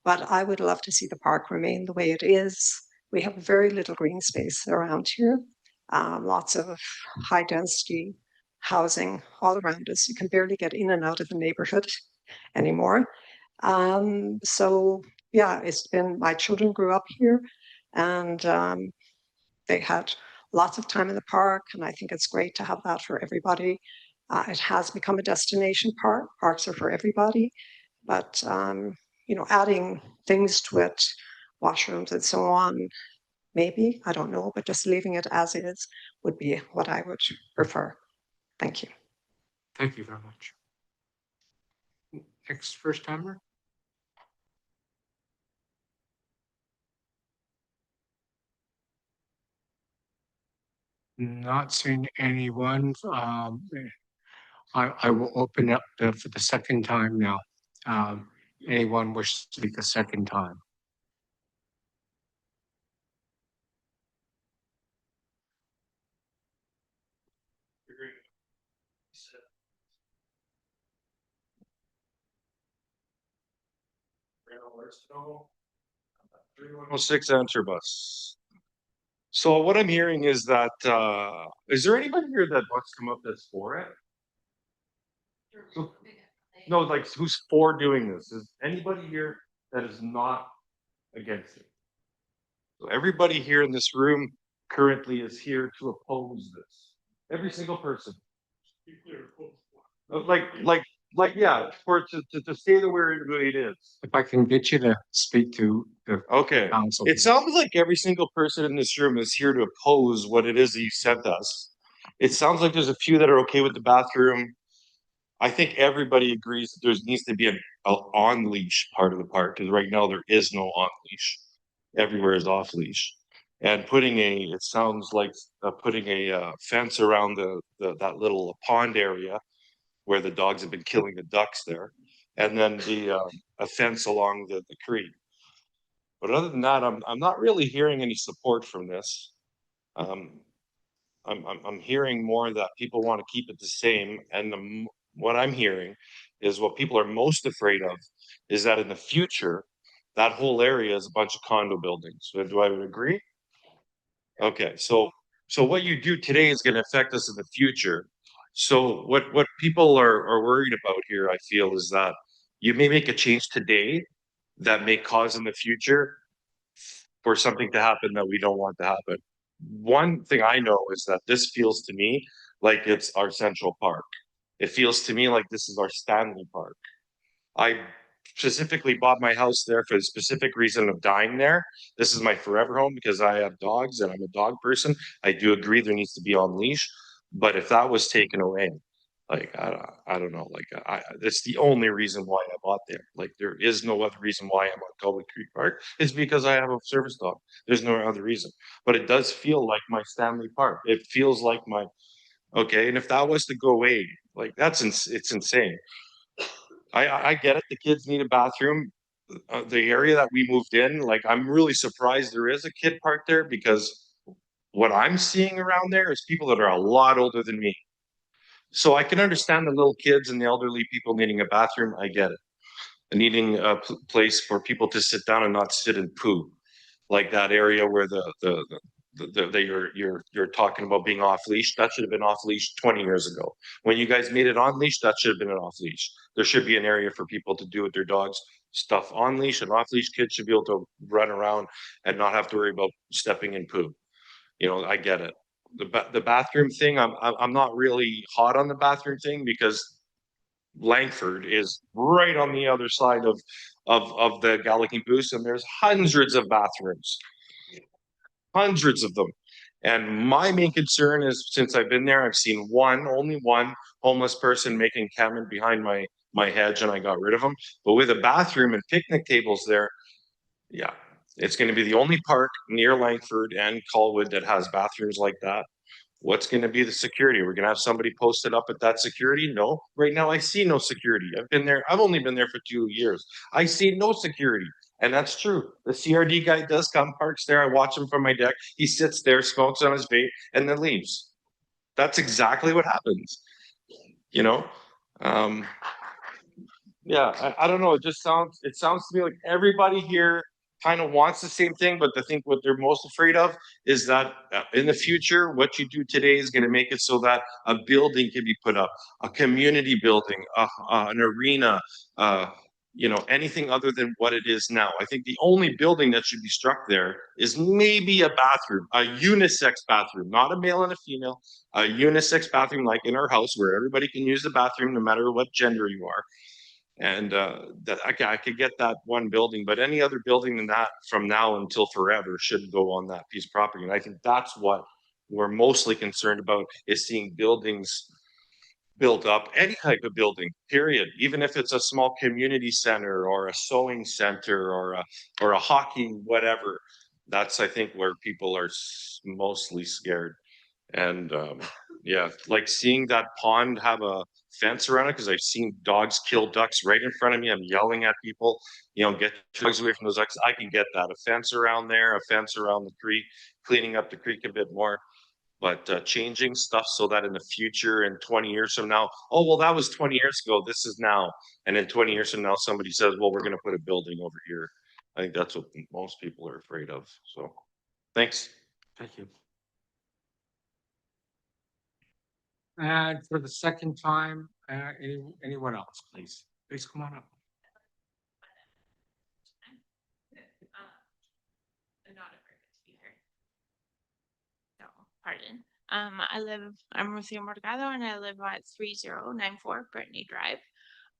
But I would love to see the park remain the way it is. We have very little green space around here. Lots of high density housing all around us. You can barely get in and out of the neighborhood anymore. So yeah, it's been, my children grew up here and they had lots of time in the park, and I think it's great to have that for everybody. It has become a destination park. Parks are for everybody, but you know, adding things to it, washrooms and so on, maybe, I don't know, but just leaving it as is would be what I would prefer. Thank you. Thank you very much. Next first timer. Not seeing anyone. I will open up for the second time now. Anyone wish to speak a second time? Six answer bus. So what I'm hearing is that, is there anybody here that wants to come up that's for it? So- No, like who's for doing this? Is anybody here that is not against it? So everybody here in this room currently is here to oppose this. Every single person. Yeah, for it to stay the way it is. If I can get you to speak to the Okay. council. It sounds like every single person in this room is here to oppose what it is that you sent us. It sounds like there's a few that are okay with the bathroom. I think everybody agrees that there needs to be an on leash part of the park, because right now there is no on leash. Everywhere is off leash. And putting it sounds like putting a fence around that little pond area where the dogs have been killing the ducks there, and then a fence along the creek. But other than that, I'm not really hearing any support from this. I'm hearing more that people want to keep it the same, and what I'm hearing is what people are most afraid of is that in the future, that whole area is a bunch of condo buildings. So do I would agree? Okay, so what you do today is going to affect us in the future. So what people are worried about here, I feel, is that you may make a change today that may cause in the future for something to happen that we don't want to happen. One thing I know is that this feels to me like it's our Central Park. It feels to me like this is our Stanley Park. I specifically bought my house there for the specific reason of dying there. This is my forever home because I have dogs and I'm a dog person. I do agree there needs to be on leash, but if that was taken away, like I don't know, like that's the only reason why I bought there. Like there is no other reason why I'm on Colwood Creek Park. It's because I have a service dog. There's no other reason. But it does feel like my Stanley Park. It feels like my okay. And if that was to go away, like it's insane. I get it. The kids need a bathroom. The area that we moved in, like I'm really surprised there is a kid park there because what I'm seeing around there is people that are a lot older than me. So I can understand the little kids and the elderly people needing a bathroom. I get it. Needing a place for people to sit down and not sit and poo, like that area where the you're talking about being off leash. That should have been off leash 20 years ago. When you guys made it on leash, that should have been an off leash. There should be an area for people to do with their dogs stuff on leash, and off leash kids should be able to run around and not have to worry about stepping in poo. You know, I get it. The bathroom thing, I'm not really hot on the bathroom thing because Langford is right on the other side of the Gallagher Boost, and there's hundreds of bathrooms, hundreds of them. And my main concern is, since I've been there, I've seen only one homeless person making cabinet behind my hedge, and I got rid of them. But with a bathroom and picnic tables there, yeah, it's going to be the only park near Langford and Colwood that has bathrooms like that. What's going to be the security? We're going to have somebody posted up at that security? No. Right now, I see no security. I've been there. I've only been there for 2 years. I see no security. And that's true. The CRD guy does come, parks there. I watch him from my deck. He sits there, smokes on his vape, and then leaves. That's exactly what happens. You know? Yeah, I don't know. It sounds to me like everybody here kind of wants the same thing, but I think what they're most afraid of is that in the future, what you do today is going to make it so that a building can be put up, a community building, an arena, anything other than what it is now. I think the only building that should be struck there is maybe a bathroom, a unisex bathroom, not a male and a female, a unisex bathroom like in our house where everybody can use the bathroom no matter what gender you are. And that I could get that one building, but any other building than that from now until forever should go on that piece of property. And I think that's what we're mostly concerned about, is seeing buildings built up, any type of building, period. Even if it's a small community center or a sewing center or a hockey, whatever. That's, I think, where people are mostly scared. And yeah, like seeing that pond have a fence around it, because I've seen dogs kill ducks right in front of me. I'm yelling at people, get dogs away from those ducks. I can get that. A fence around there, a fence around the creek, cleaning up the creek a bit more. But changing stuff so that in the future and 20 years from now, oh, well, that was 20 years ago. This is now. And in 20 years from now, somebody says, well, we're going to put a building over here. I think that's what most people are afraid of. So thanks. Thank you. And for the second time, anyone else, please come on up. Not a private speaker. No, pardon. I'm Rocío Morgado, and I live at 3094 Brittany Drive.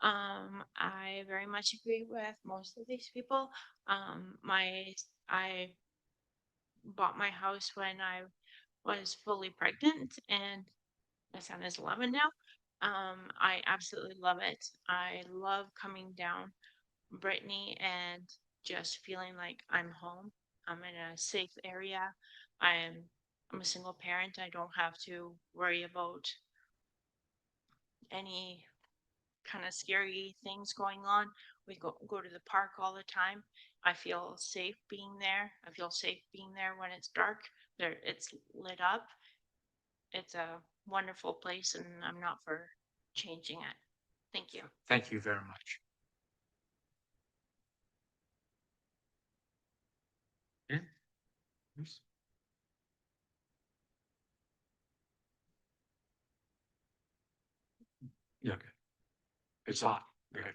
I very much agree with most of these people. I bought my house when I was fully pregnant, and my son is 11 now. I absolutely love it. I love coming down Brittany and just feeling like I'm home. I'm in a safe area. I'm a single parent. I don't have to worry about any kind of scary things going on. We go to the park all the time. I feel safe being there. I feel safe being there when it's dark. It's lit up. It's a wonderful place, and I'm not for changing it. Thank you. Thank you very much. Yeah. Yes. Yeah, okay. It's hot. Okay.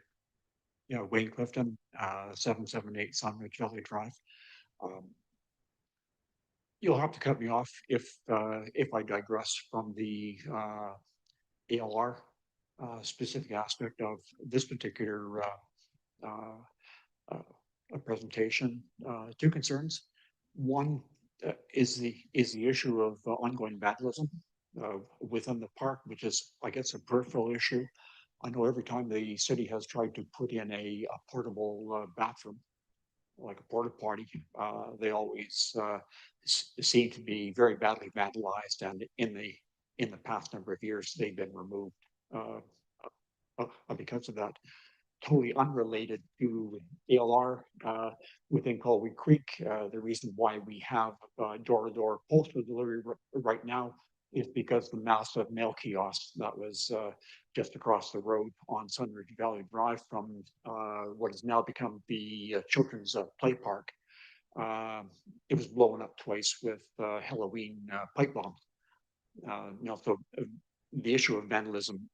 Yeah, Wayne Clifton, 778 Sunridge Valley Drive. You'll have to cut me off if I digress from the ALR specific aspect of this particular presentation. Two concerns. One is the issue of ongoing vandalism within the park, which is, I guess, a peripheral issue. I know every time the city has tried to put in a portable bathroom, like a porta potty, they always seem to be very badly vandalized, and in the past number of years they've been removed because of that. Totally unrelated to ALR within Colwood Creek. The reason why we have door-to-door postal delivery right now is because the massive mail kiosk that was just across the road on Sunridge Valley Drive from what has now become the children's play park it was blown up twice with Halloween pipe bomb. So the issue of vandalism,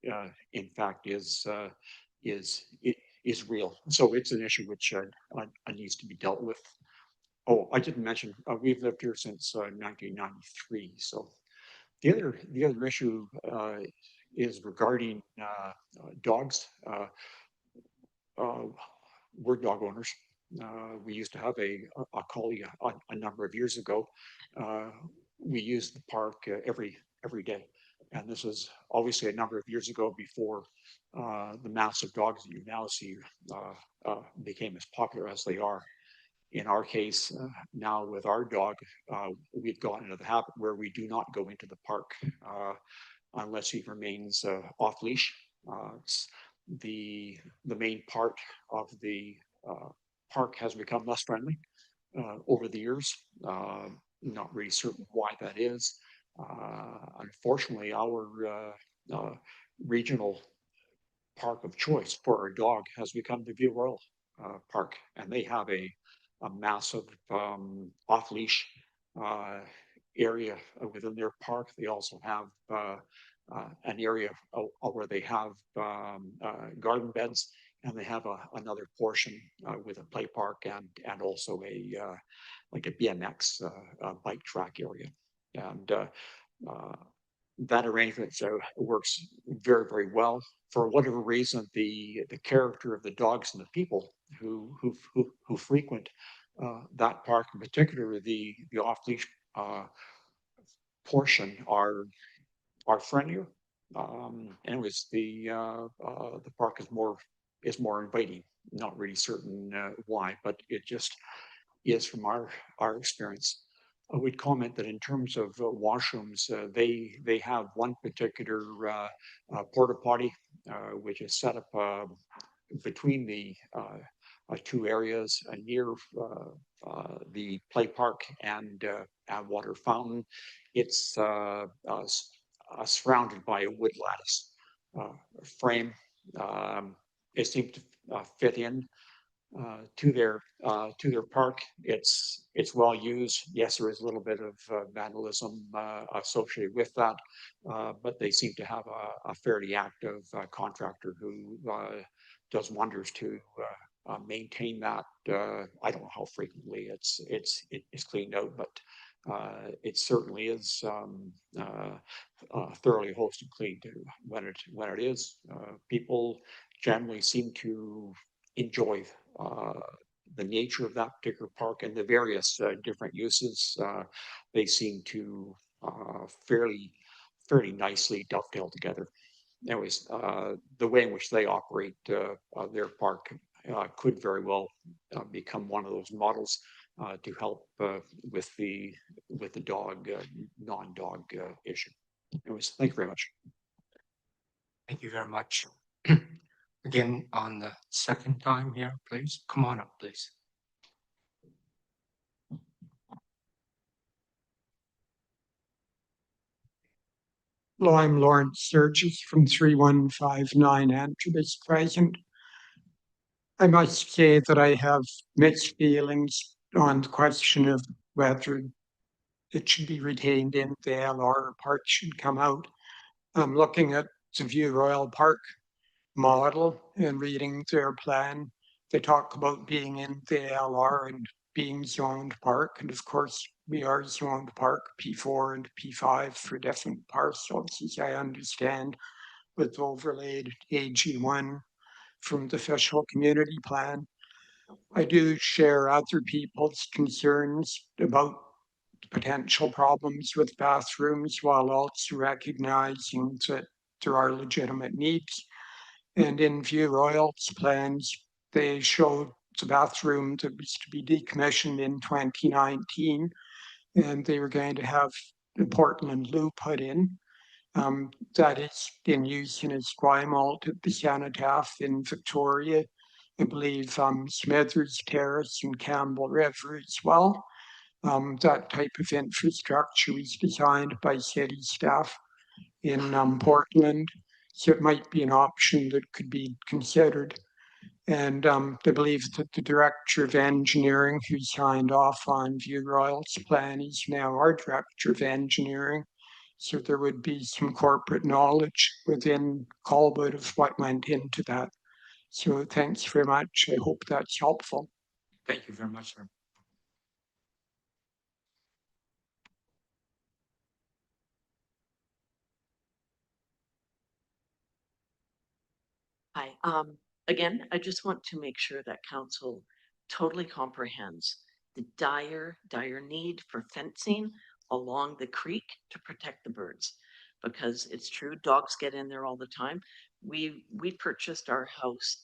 in fact, is real. So it's an issue which needs to be dealt with. Oh, I didn't mention we've lived here since 1993. So the other issue is regarding dogs. We're dog owners. We used to have a collie a number of years ago. We used the park every day, and this was obviously a number of years ago before the massive dogs that you now see became as popular as they are. In our case, now with our dog, we've gotten into the habit where we do not go into the park unless he remains off leash. The main part of the park has become less friendly over the years. Not really certain why that is. Unfortunately, our regional park of choice for our dog has become the View Royal Park, and they have a massive off-leash area within their park. They also have an area where they have garden beds, and they have another portion with a play park and also a like a BMX bike track area. And that arrangement works very, very well. For whatever reason, the character of the dogs and the people who frequent that park, in particular the off-leash portion, are friendlier. And it was the park is more inviting. Not really certain why, but it just is from our experience. I would comment that in terms of washrooms, they have one particular porta potty which is set up between the two areas near the play park and water fountain. It's surrounded by a wood lattice frame. It seems to fit in to their park. It's well used. Yes, there is a little bit of vandalism associated with that, but they seem to have a fairly active contractor who does wonders to maintain that. I don't know how frequently it's cleaned out, but it certainly is thoroughly hosed and cleaned when it is. People generally seem to enjoy the nature of that particular park and the various different uses. They seem to fairly nicely dovetail together. Anyways, the way in which they operate their park could very well become one of those models to help with the dog non-dog issue. Anyways, thank you very much. Thank you very much. Again, on the second time here, please come on up, please. Hello, I'm Lawrence Sturgis from 3159 Antrobus Crescent. I must say that I have mixed feelings on the question of whether it should be retained in the LR or part should come out. I'm looking at the View Royal Park model and reading their plan. They talk about being in the LR and being zoned park. And of course, we are zoned park P4 and P5 for different parcels, as I understand, with overlaid AG1 from the official community plan. I do share other people's concerns about potential problems with bathrooms while also recognizing that there are legitimate needs. And in View Royal's plans, they showed the bathroom that was to be decommissioned in 2019, and they were going to have the Portland loo put in. That is in use in Esquimalt at the Cenotaph in Victoria. I believe Smithers Terrace and Campbell River as well. That type of infrastructure is designed by city staff in Portland, so it might be an option that could be considered. And I believe that the director of engineering who signed off on View Royal's plan is now our director of engineering. So there would be some corporate knowledge within Colwood of what went into that. So thanks very much. I hope that's helpful. Thank you very much, sir. Hi, again, I just want to make sure that council totally comprehends the dire need for fencing along the creek to protect the birds. Because it's true, dogs get in there all the time. We purchased our house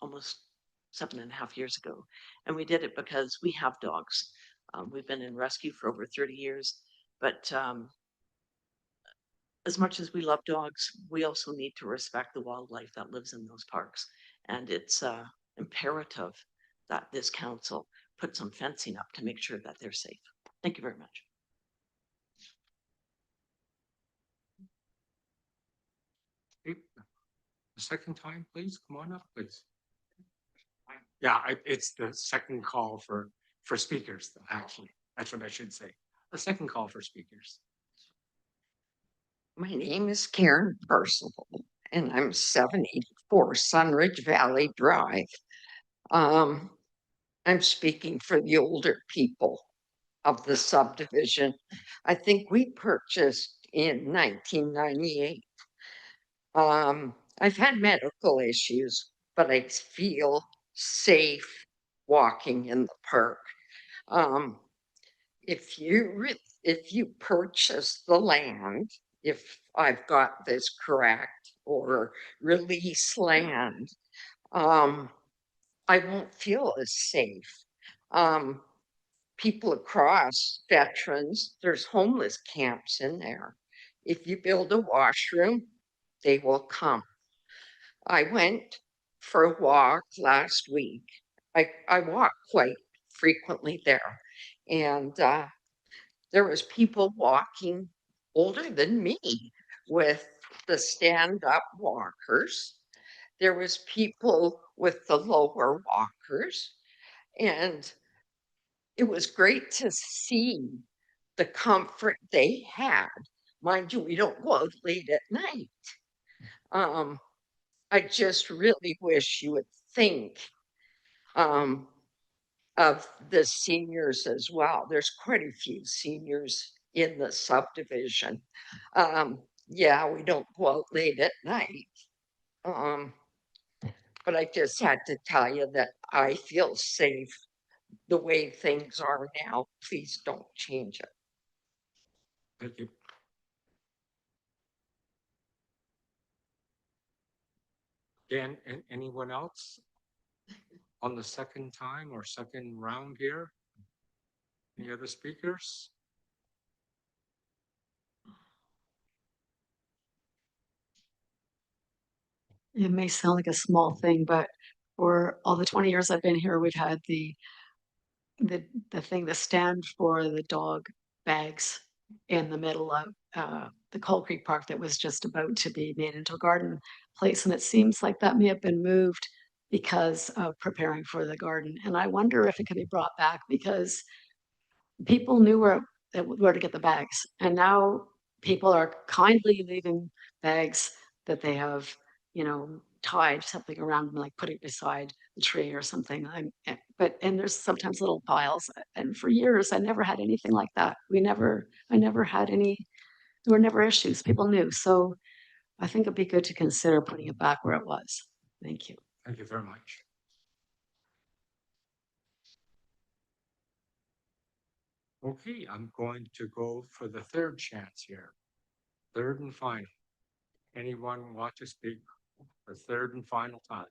almost 7.5 years ago, and we did it because we have dogs. We've been in rescue for over 30 years, but as much as we love dogs, we also need to respect the wildlife that lives in those parks. And it's imperative that this council put some fencing up to make sure that they're safe. Thank you very much. The second time, please, come on up, please. Yeah, it's the second call for speakers, actually. That's what I should say. The second call for speakers. My name is Karen Percival, and I'm 784 Sunridge Valley Drive. I'm speaking for the older people of the subdivision. I think we purchased in 1998. I've had medical issues, but I feel safe walking in the park. If you purchase the land, if I've got this correct, or release land, I won't feel as safe. People across, veterans, there's homeless camps in there. If you build a washroom, they will come. I went for a walk last week. I walk quite frequently there, and there was people walking older than me with the stand-up walkers. There was people with the lower walkers, and it was great to see the comfort they had. Mind you, we don't go out late at night. I just really wish you would think of the seniors as well. There's quite a few seniors in the subdivision. Yeah, we don't go out late at night. But I just had to tell you that I feel safe the way things are now. Please don't change it. Thank you. Dan, anyone else on the second time or second round here? Any other speakers? It may sound like a small thing, but for all the 20 years I've been here, we've had the stand for the dog bags in the middle of the Coal Creek Park that was just about to be made into a garden place. And it seems like that may have been moved because of preparing for the garden. And I wonder if it can be brought back, because people knew where to get the bags. And now people are kindly leaving bags that they have, tied something around them, like putting beside the tree or something. And there's sometimes little piles. And for years, I never had anything like that. I never had any, there were never issues. People knew. So I think it'd be good to consider putting it back where it was. Thank you. Thank you very much. Okay, I'm going to go for the third chance here. Third and final. Anyone want to speak for third and final time?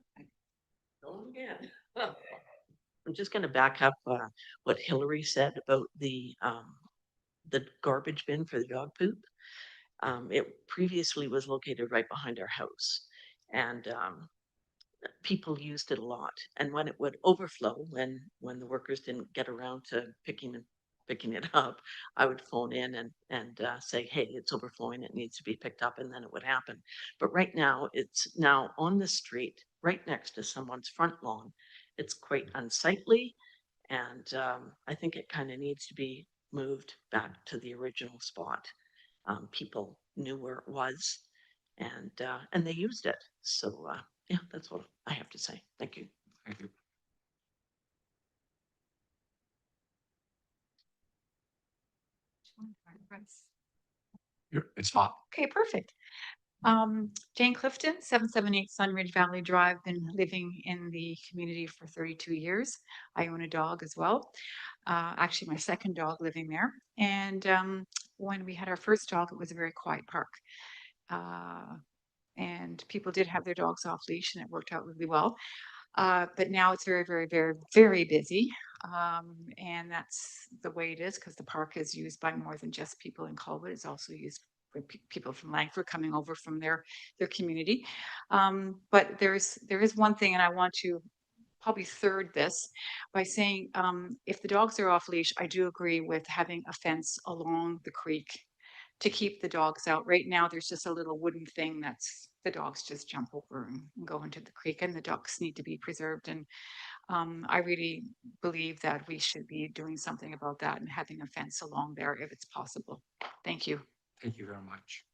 Go again. I'm just going to back up what Hillary said about the garbage bin for the dog poop. It previously was located right behind our house, and people used it a lot. And when it would overflow, when the workers didn't get around to picking picking it up, I would phone in and say, hey, it's overflowing, it needs to be picked up, and then it would happen. But right now, it's now on the street, right next to someone's front lawn. It's quite unsightly, and I think it kind of needs to be moved back to the original spot. People knew where it was, and they used it. So yeah, that's what I have to say. Thank you. Thank you. It's hot. Okay, perfect. Jane Clifton, 778 Sunridge Valley Drive, been living in the community for 32 years. I own a dog as well. Actually, my second dog living there. And when we had our first dog, it was a very quiet park. And people did have their dogs off leash and it worked out really well. But now it's very, very, very, very busy. And that's the way it is because the park is used by more than just people in Colwood. It's also used for people from Langford coming over from their community. But there is one thing, and I want to probably third this by saying if the dogs are off leash, I do agree with having a fence along the creek to keep the dogs out. Right now, there's just a little wooden thing that's the dogs just jump over and go into the creek, and the ducks need to be preserved. And I really believe that we should be doing something about that and having a fence along there if it's possible. Thank you. Thank you very much.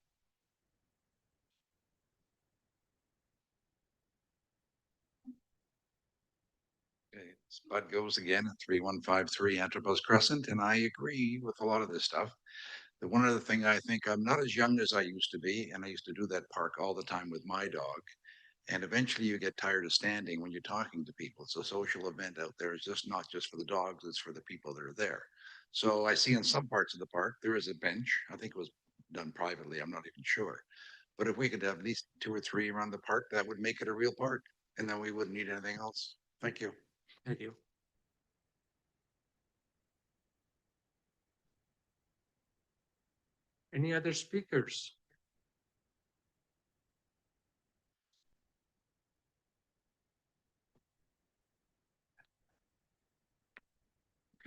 Okay, Spud goes again at 3153 Antrobus Crescent, and I agree with a lot of this stuff. The one other thing, I think I'm not as young as I used to be, and I used to do that park all the time with my dog. And eventually you get tired of standing when you're talking to people. It's a social event out there. It's just not just for the dogs, it's for the people that are there. So I see in some parts of the park, there is a bench. I think it was done privately. I'm not even sure. But if we could have at least 2 or 3 around the park, that would make it a real park. And then we wouldn't need anything else. Thank you. Thank you. Any other speakers?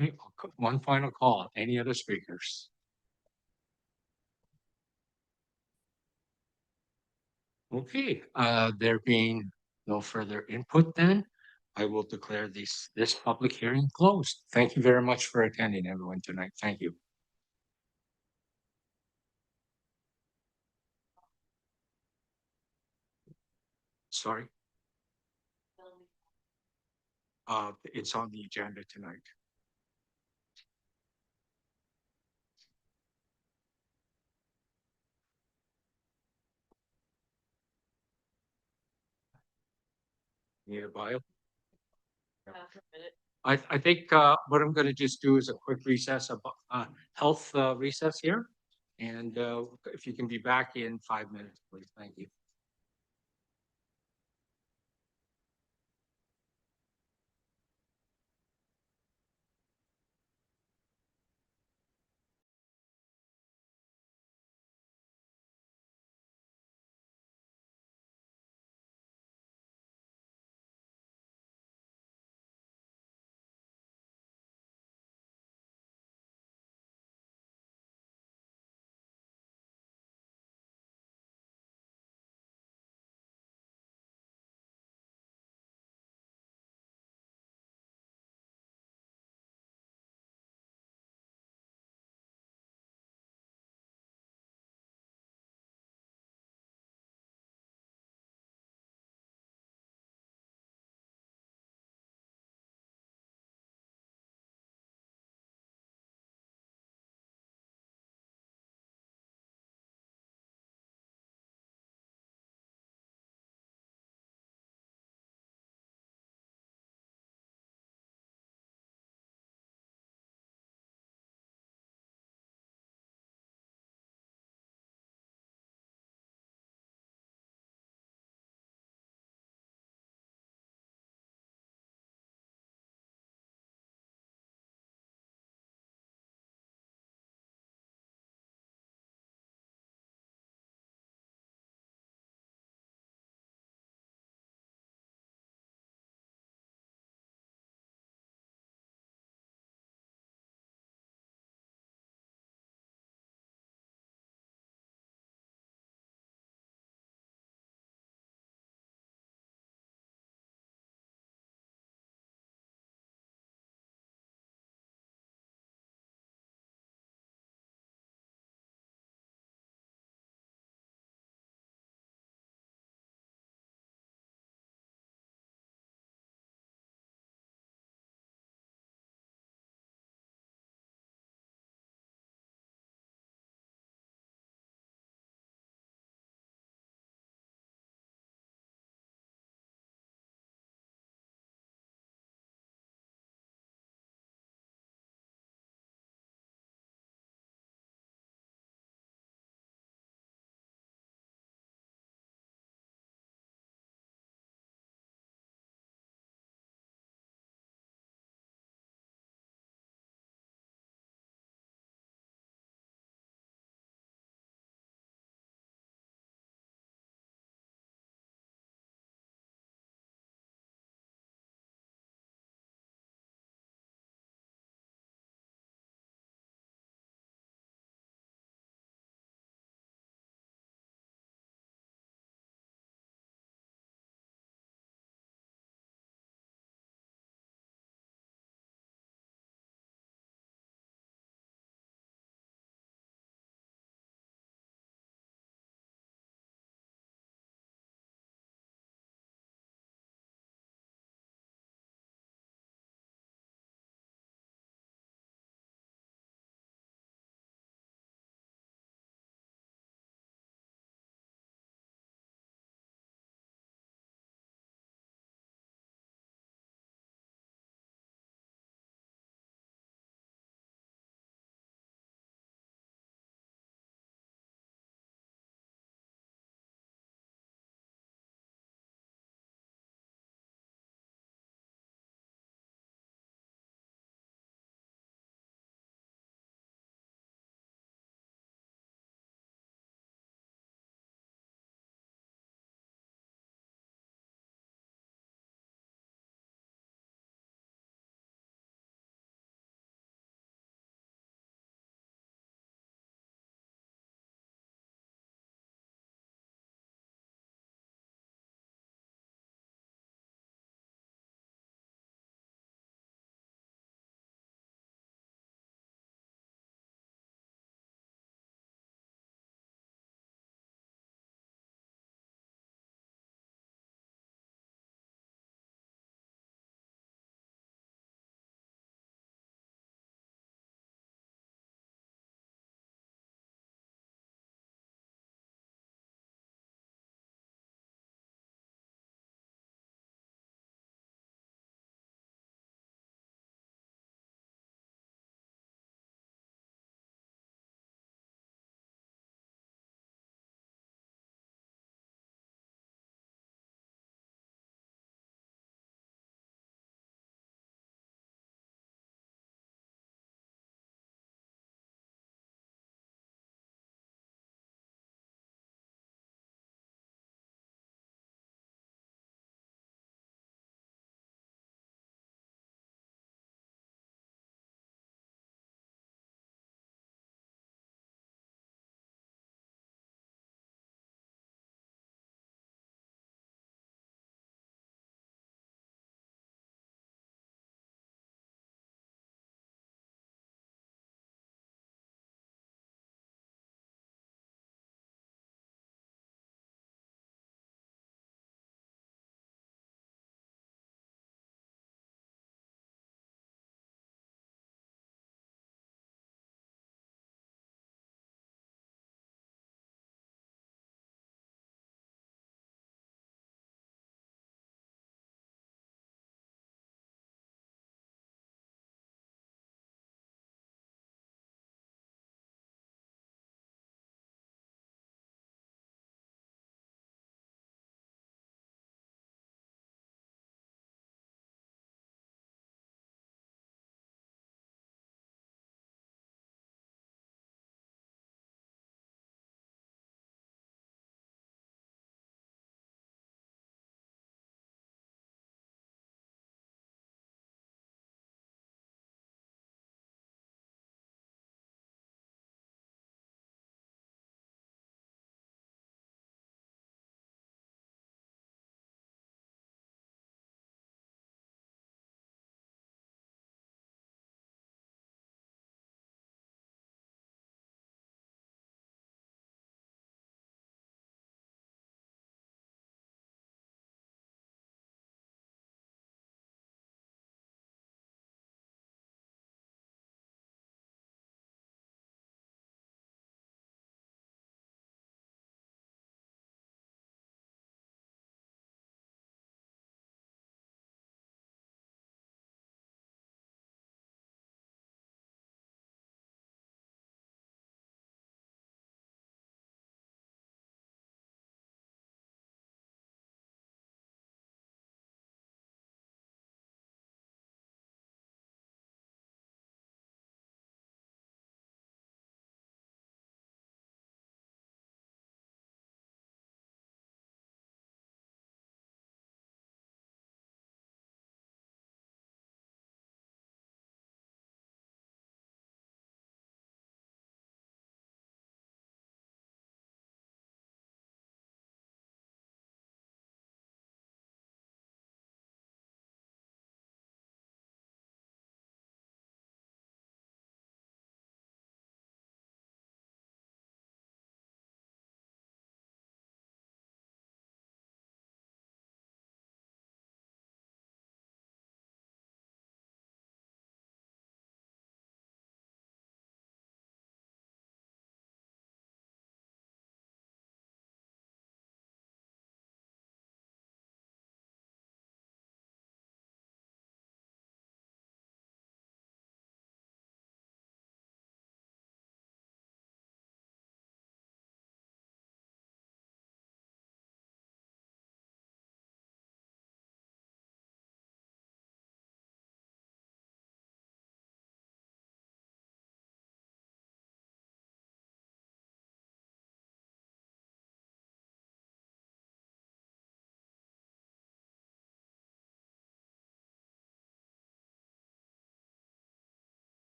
Okay, one final call. Any other speakers? Okay, there being no further input then, I will declare this public hearing closed. Thank you very much for attending, everyone, tonight. Thank you. Sorry. It's on the agenda tonight. Need a bio? I think what I'm gonna just do is a quick recess, health recess here. And if you can be back in 5 minutes, please. Thank you.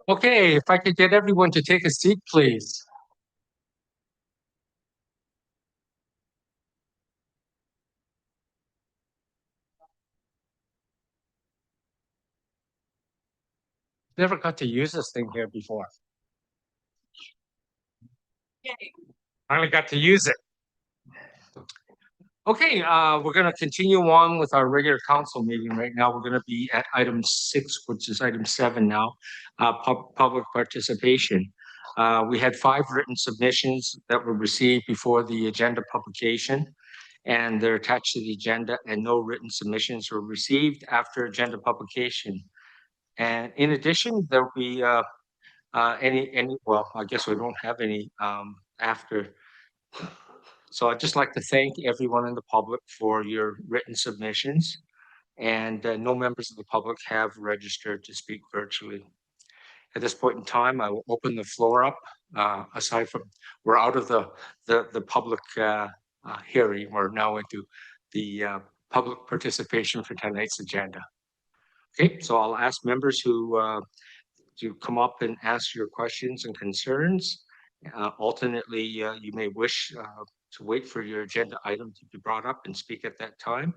Okay, if I could get everyone to take a seat, please. Never got to use this thing here before. Finally got to use it. Okay, we're going to continue on with our regular council meeting. Right now, we're going to be at item 6, which is item 7 now, public participation. We had 5 written submissions that were received before the agenda publication, and they're attached to the agenda, and no written submissions were received after agenda publication. And in addition, there'll be well, I guess we don't have any after. So I'd just like to thank everyone in the public for your written submissions, and no members of the public have registered to speak virtually. At this point in time, I will open the floor up. Aside from, we're out of the public hearing, we're now into the public participation for tonight's agenda. Okay, so I'll ask members who to come up and ask your questions and concerns. Alternately, you may wish to wait for your agenda item to be brought up and speak at that time.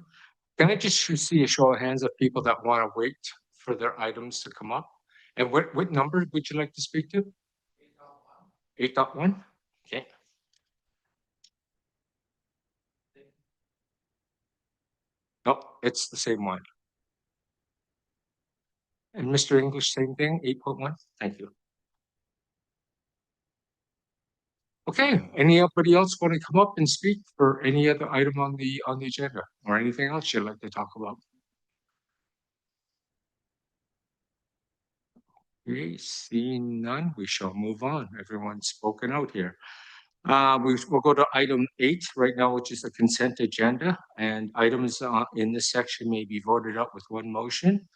Can I just see a show of hands of people that want to wait for their items to come up? And what number would you like to speak to? 8.1. Okay. Nope, it's the same one. And Mr. English, same thing, 8.1. Thank you. Okay, anybody else want to come up and speak for any other item on the agenda or anything else you'd like to talk about? Okay, seeing none, we shall move on. Everyone's spoken out here. We'll go to item 8 right now, which is the consent agenda, and items in this section may be voted up with one motion.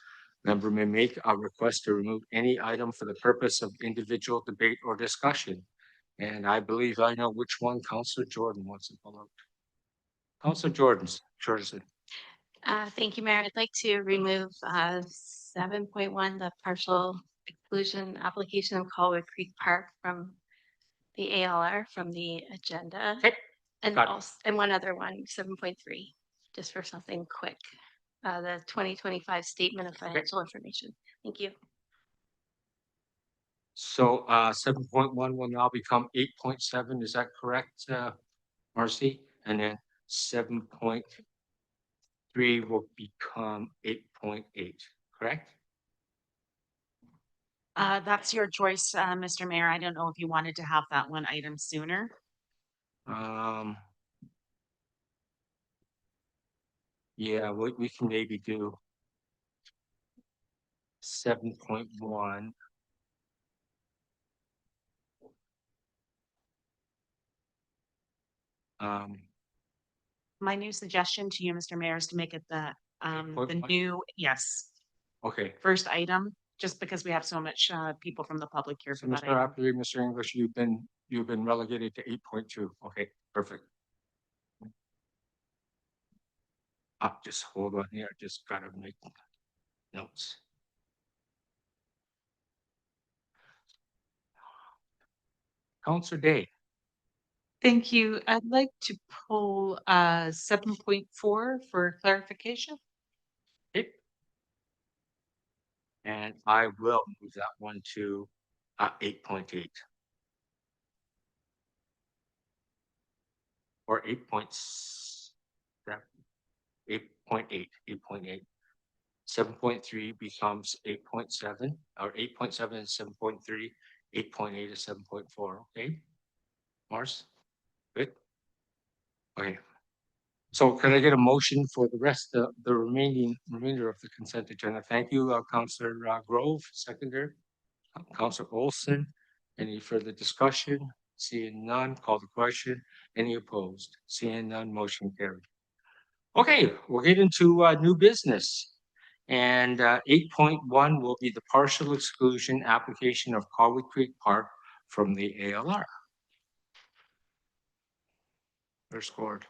Member may make a request to remove any item for the purpose of individual debate or discussion. And I believe I know which one Councillor Jordan wants to pull out. Councillor Jordan. Thank you, Mayor. I'd like to remove 7.1, the partial exclusion application of Colwood Creek Park from the ALR from the agenda. Okay. And also, and one other one, 7.3, just for something quick. The 2025 statement of financial information. Thank you. So 7.1 will now become 8.7. Is that correct, Marcy? And then 7.3 will become 8.8, correct? That's your choice, Mr. Mayor. I don't know if you wanted to have that one item sooner. Yeah, we can maybe do 7.1. My new suggestion to you, Mr. Mayor, is to make it the new, yes. Okay. First item, just because we have so much people from the public here So for that Mr. item. Appley, Mr. English, you've been relegated to 8.2. Okay, perfect. Just hold on here. Just gotta make notes. Councillor Day. Thank you. I'd like to pull 7.4 for clarification. Okay. And I will move that one to 8.8. Or 8.7, 8.8, 8.8. 7.3 becomes 8.7, or 8.7 is 7.3, 8.8 is 7.4. Okay, Mars, good. Okay, so can I get a motion for the rest of the remainder of the consent agenda? Thank you, Councillor Grove, seconder, Councillor Olson. Any further discussion? Seeing none, call the question. Any opposed? Seeing none, motion carried. Okay, we'll get into new business. And 8.1 will be the partial exclusion application of Colwood Creek Park from the ALR. They're scored.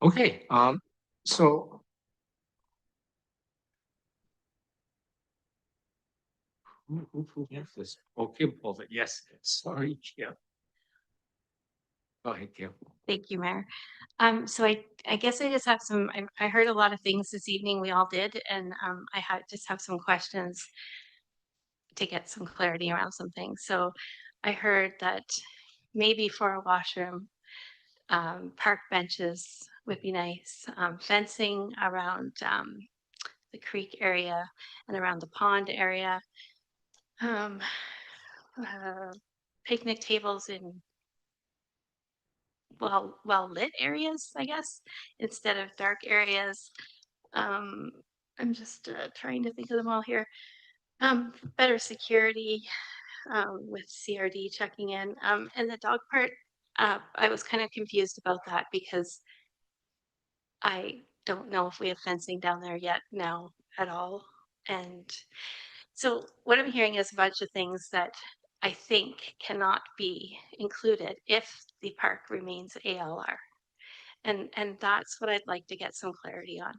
Okay, so Who has this? Oh, Kim pulled it. Yes, sorry, Kim. Go ahead, Kim. Thank you, Mayor. So I guess I just have some, I heard a lot of things this evening, we all did, and just have some questions to get some clarity around some things. So I heard that maybe for a washroom, park benches would be nice, fencing around the creek area and around the pond area, um, picnic tables in well lit areas, I guess, instead of dark areas. Um, I'm just trying to think of them all here. Better security with CRD checking in. And the dog part, I was kind of confused about that because I don't know if we have fencing down there yet now at all. And so what I'm hearing is a bunch of things that I think cannot be included if the park remains ALR. And that's what I'd like to get some clarity on.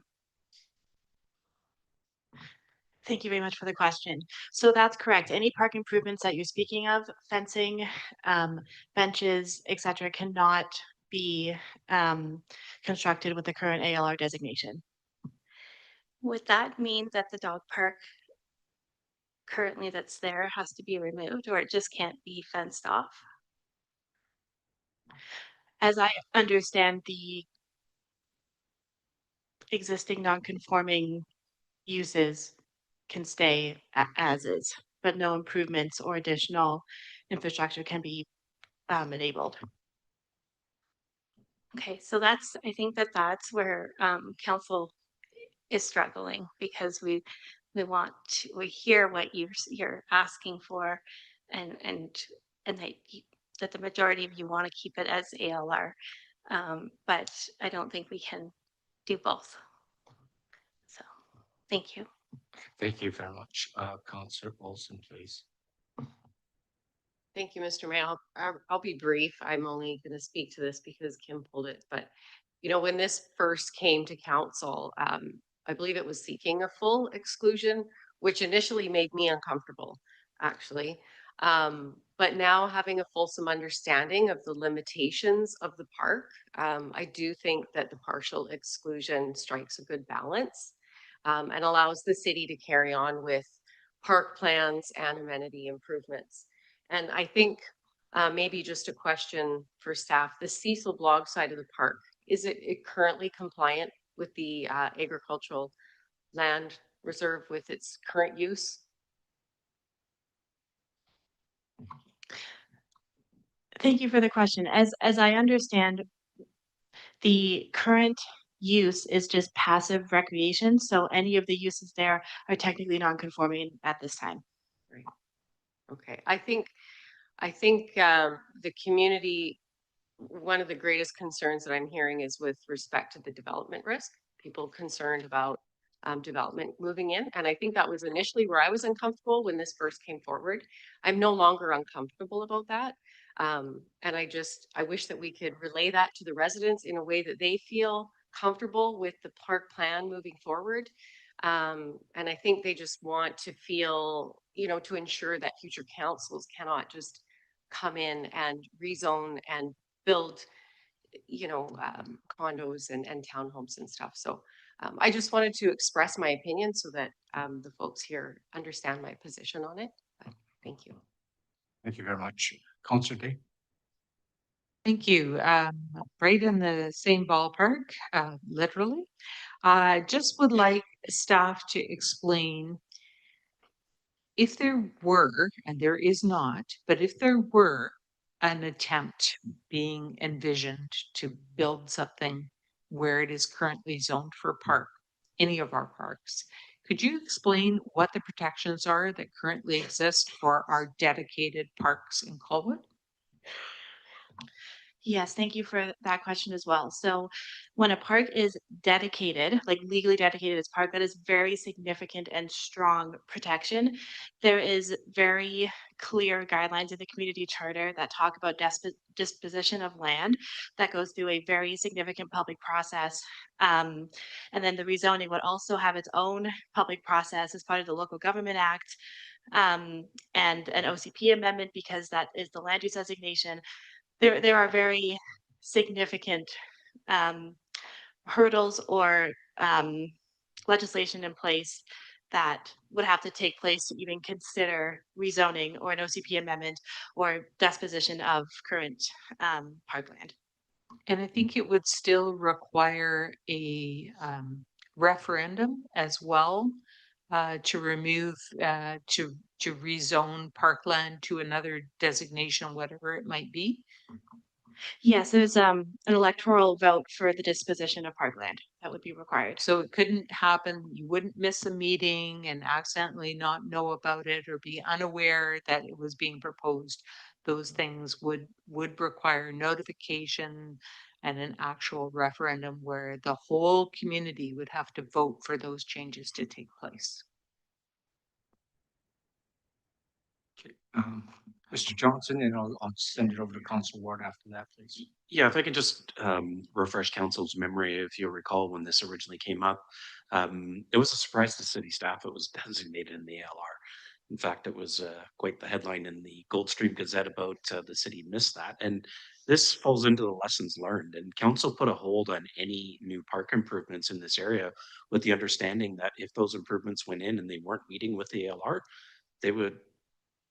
Thank you very much for the question. So that's correct. Any park improvements that you're speaking of, fencing, benches, etc., cannot be constructed with the current ALR designation. Would that mean that the dog park currently that's there has to be removed, or it just can't be fenced off? As I understand the existing non-conforming uses can stay as is, but no improvements or additional infrastructure can be enabled. Okay, so I think that's where council is struggling, because we hear what you're asking for, and that the majority of you want to keep it as ALR, but I don't think we can do both. So, thank you. Thank you very much. Councillor Olson, please. Thank you, Mr. Mayor. I'll be brief. I'm only going to speak to this because Kim pulled it. But, you know, when this first came to council, I believe it was seeking a full exclusion, which initially made me uncomfortable, actually. But now having a fulsome understanding of the limitations of the park, I do think that the partial exclusion strikes a good balance and allows the city to carry on with park plans and amenity improvements. And I think maybe just a question for staff, the Cecil Blog side of the park, is it currently compliant with the agricultural land reserve with its current use? Thank you for the question. As I understand, the current use is just passive recreation. So any of the uses there are technically non-conforming at this time. Right. Okay. I think the community, one of the greatest concerns that I'm hearing is with respect to the development risk. People concerned about development moving in. And I think that was initially where I was uncomfortable when this first came forward. I'm no longer uncomfortable about that. And I wish that we could relay that to the residents in a way that they feel comfortable with the park plan moving forward. And I think they just want to feel, you know, to ensure that future councils cannot just come in and rezone and build, you know, condos and townhomes and stuff. So I just wanted to express my opinion so that the folks here understand my position on it. Thank you. Thank you very much. Councillor Day. Thank you. Right in the same ballpark, literally. I just would like staff to explain if there were, and there is not, but if there were an attempt being envisioned to build something where it is currently zoned for park, any of our parks, could you explain what the protections are that currently exist for our dedicated parks in Colwood? Yes, thank you for that question as well. So when a park is dedicated, like legally dedicated as park, that is very significant and strong protection. There is very clear guidelines in the community charter that talk about disposition of land that goes through a very significant public process. And then the rezoning would also have its own public process as part of the Local Government Act. and an OCP amendment because that is the land use designation. There are very significant um, hurdles or legislation in place that would have to take place to even consider rezoning or an OCP amendment or disposition of current parkland. And I think it would still require a referendum as well to remove, to rezone parkland to another designation, whatever it might be. Yes, there's an electoral vote for the disposition of parkland that would be required. So it couldn't happen, you wouldn't miss a meeting and accidentally not know about it or be unaware that it was being proposed. Those things would require notification and an actual referendum where the whole community would have to vote for those changes to take place. Mr. Johnson, and I'll send it over to Council Ward after that, please. Yeah, if I could just refresh council's memory, if you'll recall when this originally came up, it was a surprise to city staff. It was designated in the ALR. In fact, it was quite the headline in the Goldstream Gazette about the city missed that. And this falls into the lessons learned. And council put a hold on any new park improvements in this area with the understanding that if those improvements went in and they weren't meeting with the ALR, they would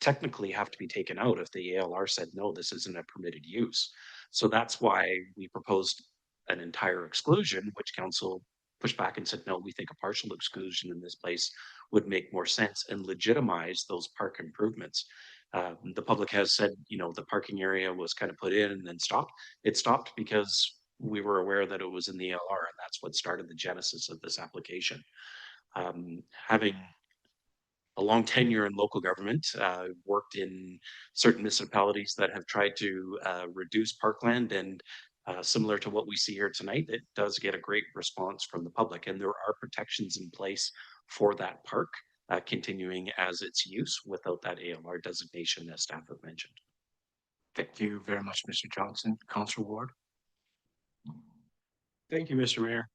technically have to be taken out if the ALR said, no, this isn't a permitted use. So that's why we proposed an entire exclusion, which council pushed back and said, no, we think a partial exclusion in this place would make more sense and legitimize those park improvements. The public has said, you know, the parking area was kind of put in and then stopped. It stopped because we were aware that it was in the ALR, and that's what started the genesis of this application. Having a long tenure in local government, worked in certain municipalities that have tried to reduce parkland, and similar to what we see here tonight, it does get a great response from the public, and there are protections in place for that park continuing as its use without that ALR designation, as staff have mentioned. Thank you very much, Mr. Johnson. Council Ward. Thank you, Mr. Mayor.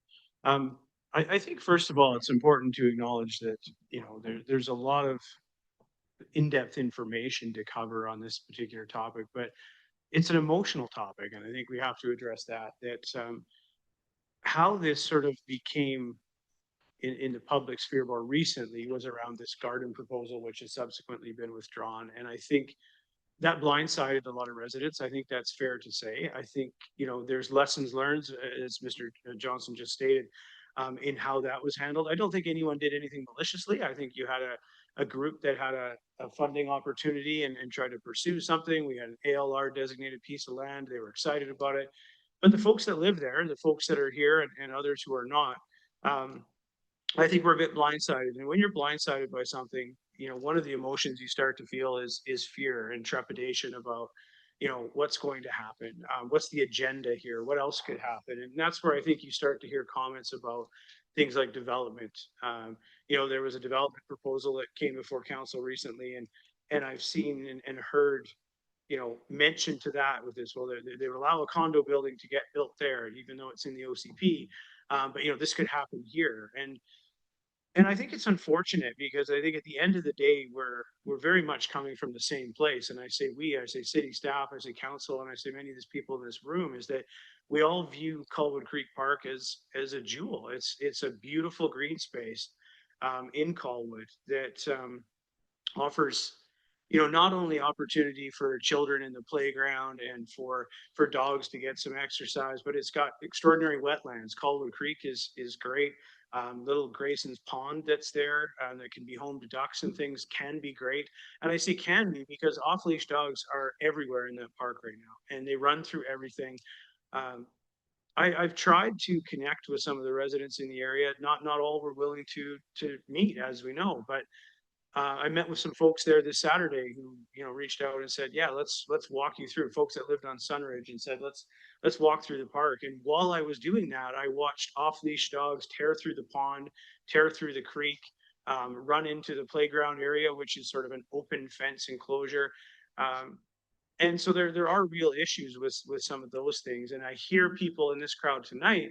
I think first of all, it's important to acknowledge that, you know, there's a lot of in-depth information to cover on this particular topic, but it's an emotional topic. And I think we have to address that, how this sort of became in the public sphere more recently was around this garden proposal, which has subsequently been withdrawn. And I think that blindsided a lot of residents. I think that's fair to say. I think, you know, there's lessons learned, as Mr. Johnson just stated, in how that was handled. I don't think anyone did anything maliciously. I think you had a group that had a funding opportunity and tried to pursue something. We had an ALR designated piece of land. They were excited about it. But the folks that live there, the folks that are here and others who are not, I think we're a bit blindsided. And when you're blindsided by something, you know, one of the emotions you start to feel is fear and trepidation about, you know, what's going to happen, what's the agenda here, what else could happen. And that's where I think you start to hear comments about things like development. You know, there was a development proposal that came before council recently, and I've seen and heard, you know, mention to that with this, well, they would allow a condo building to get built there, even though it's in the OCP. But, you know, this could happen here. And I think it's unfortunate because I think at the end of the day, we're very much coming from the same place. And I say I say city staff, I say council, and I say many of these people in this room, is that we all view Colwood Creek Park as a jewel. It's a beautiful green space in Colwood that offers, you know, not only opportunity for children in the playground and for dogs to get some exercise, but it's got extraordinary wetlands. Colwood Creek is great. Little Grayson's Pond that's there that can be home to ducks and things can be great. And I say can be because off-leash dogs are everywhere in that park right now, and they run through everything. I've tried to connect with some of the residents in the area. Not all were willing to meet, as we know, but I met with some folks there this Saturday who, you know, reached out and said, yeah, let's walk you through. Folks that lived on Sunridge and said, let's walk through the park. And while I was doing that, I watched off-leash dogs tear through the pond, tear through the creek, run into the playground area, which is sort of an open fence enclosure. And so there are real issues with some of those things. And I hear people in this crowd tonight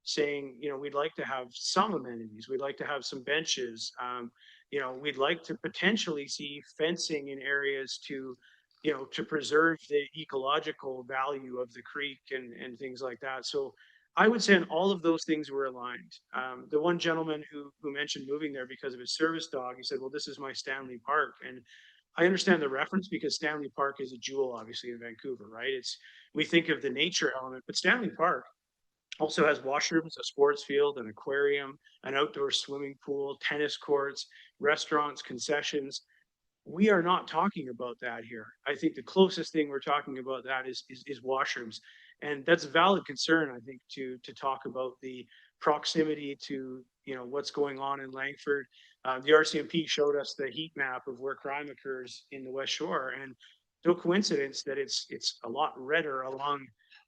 saying, you know, we'd like to have some amenities. We'd like to have some benches. we'd like to potentially see fencing in areas to, to preserve the ecological value of the creek and things like that. So I would say on all of those things were aligned. The one gentleman who mentioned moving there because of his service dog, he said, well, this is my Stanley Park. And I understand the reference because Stanley Park is a jewel, obviously, in Vancouver, right? We think of the nature element, but Stanley Park also has washrooms, a sports field, an aquarium, an outdoor swimming pool, tennis courts, restaurants, concessions. We are not talking about that here. I think the closest thing we're talking about that is washrooms. And that's a valid concern, I think, to talk about the proximity to, what's going on in Langford. The RCMP showed us the heat map of where crime occurs in the West Shore, and no coincidence that it's a lot redder along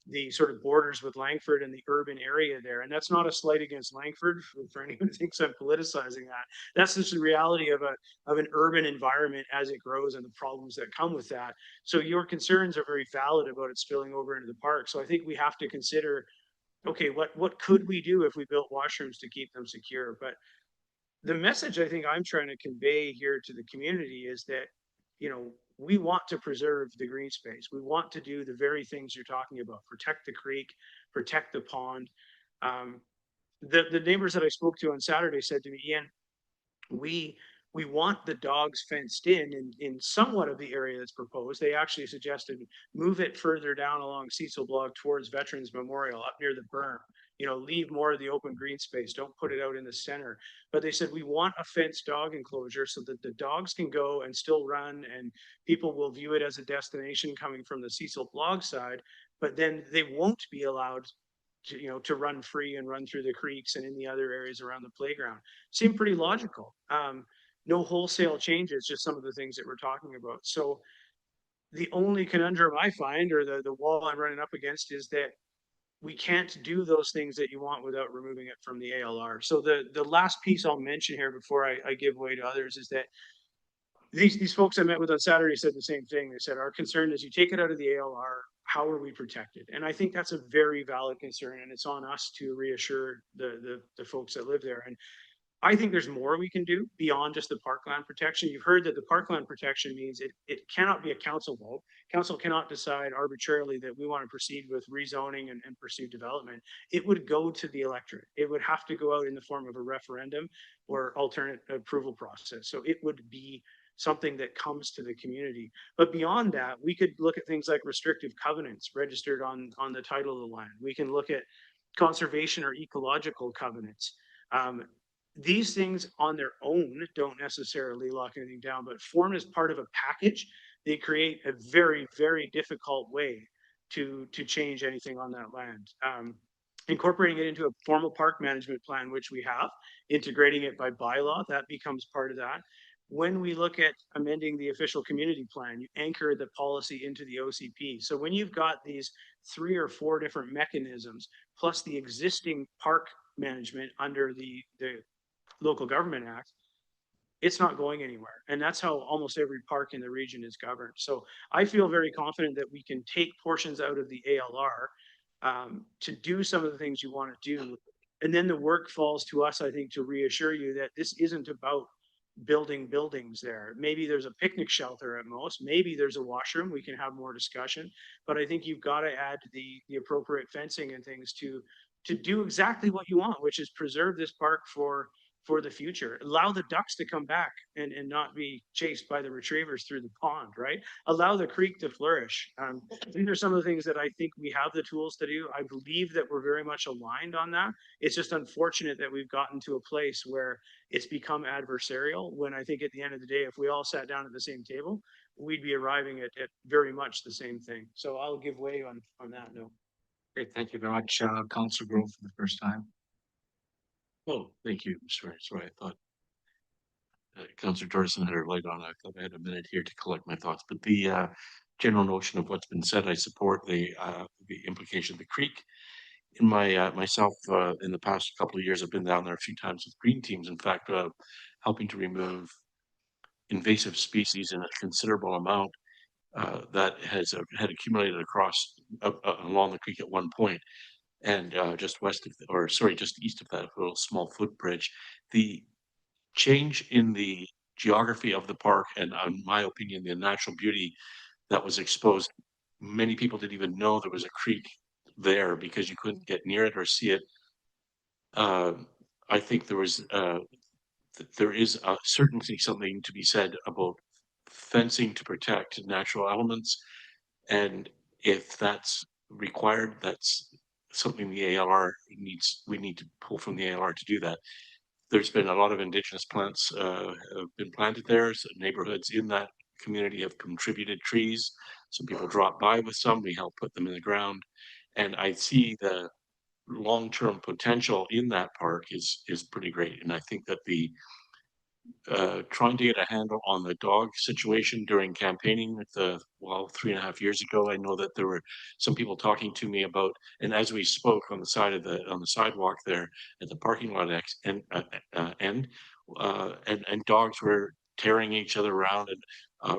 the sort of borders with Langford and the urban area there. And that's not a slight against Langford for anyone who thinks I'm politicizing that. That's just the reality of an urban environment as it grows and the problems that come with that. So your concerns are very valid about it spilling over into the park. So I think we have to consider, okay, what could we do if we built washrooms to keep them secure? But the message I think I'm trying to convey here to the community is that, we want to preserve the green space. We want to do the very things you're talking about, protect the creek, protect the pond. The neighbors that I spoke to on Saturday said to me, Ian, we want the dogs fenced in somewhat of the area that's proposed. They actually suggested move it further down along Cecil Block towards Veterans Memorial up near the berm. Leave more of the open green space. Don't put it out in the center. But they said we want a fenced dog enclosure so that the dogs can go and still run, and people will view it as a destination coming from the Cecil Block side. But then they won't be allowed to run free and run through the creeks and in the other areas around the playground. Seemed pretty logical. No wholesale changes, just some of the things that we're talking about. So the only conundrum I find, or the wall I'm running up against, is that we can't do those things that you want without removing it from the ALR. So the last piece I'll mention here before I give way to others is that these folks I met with on Saturday said the same thing. They said, our concern is you take it out of the ALR, how are we protected? And I think that's a very valid concern, and it's on us to reassure the folks that live there. And I think there's more we can do beyond just the parkland protection. You've heard that the parkland protection means it cannot be a council vote. Council cannot decide arbitrarily that we want to proceed with rezoning and pursue development. It would go to the electorate. It would have to go out in the form of a referendum or alternate approval process. So it would be something that comes to the community. But beyond that, we could look at things like restrictive covenants registered on the title of the land. We can look at conservation or ecological covenants. These things on their own don't necessarily lock anything down, but formed as part of a package, they create a very, very difficult way to change anything on that land. Incorporating it into a formal park management plan, which we have, integrating it by bylaw, that becomes part of that. When we look at amending the official community plan, you anchor the policy into the OCP. So when you've got these 3 or 4 different mechanisms, plus the existing park management under the Local Government Act, it's not going anywhere. And that's how almost every park in the region is governed. So I feel very confident that we can take portions out of the ALR to do some of the things you want to do. And then the work falls to us, I think, to reassure you that this isn't about building buildings there. Maybe there's a picnic shelter at most. Maybe there's a washroom. We can have more discussion. But I think you've got to add the appropriate fencing and things to do exactly what you want, which is preserve this park for the future. Allow the ducks to come back and not be chased by the retrievers through the pond, right? Allow the creek to flourish. These are some of the things that I think we have the tools to do. I believe that we're very much aligned on that. It's just unfortunate that we've gotten to a place where it's become adversarial, when I think at the end of the day, if we all sat down at the same table, we'd be arriving at very much the same thing. So I'll give way on that note. Great, thank you very much, Councillor Grove, for the first time. Oh, thank you. Sorry, I thought Councillor Torreson had her light on. I thought I had a minute here to collect my thoughts. But the general notion of what's been said, I support the implication of the creek. In my myself, in the past couple of years, I've been down there a few times with green teams. In fact, helping to remove invasive species in a considerable amount that had accumulated across along the creek at one point. And just west of, just east of that little small footbridge, the change in the geography of the park and, in my opinion, the natural beauty that was exposed. Many people didn't even know there was a creek there because you couldn't get near it or see it. I think there is certainly something to be said about fencing to protect natural elements. And if that's required, that's something the ALR we need to pull from the ALR to do that. There's been a lot of indigenous plants have been planted there. So neighborhoods in that community have contributed trees. Some people drop by with some, we help put them in the ground. And I see the long-term potential in that park is pretty great. And I think that the trying to get a handle on the dog situation during campaigning with the, well, 3.5 years ago, I know that there were some people talking to me about, and as we spoke on the side of on the sidewalk there at the parking lot end, and dogs were tearing each other around and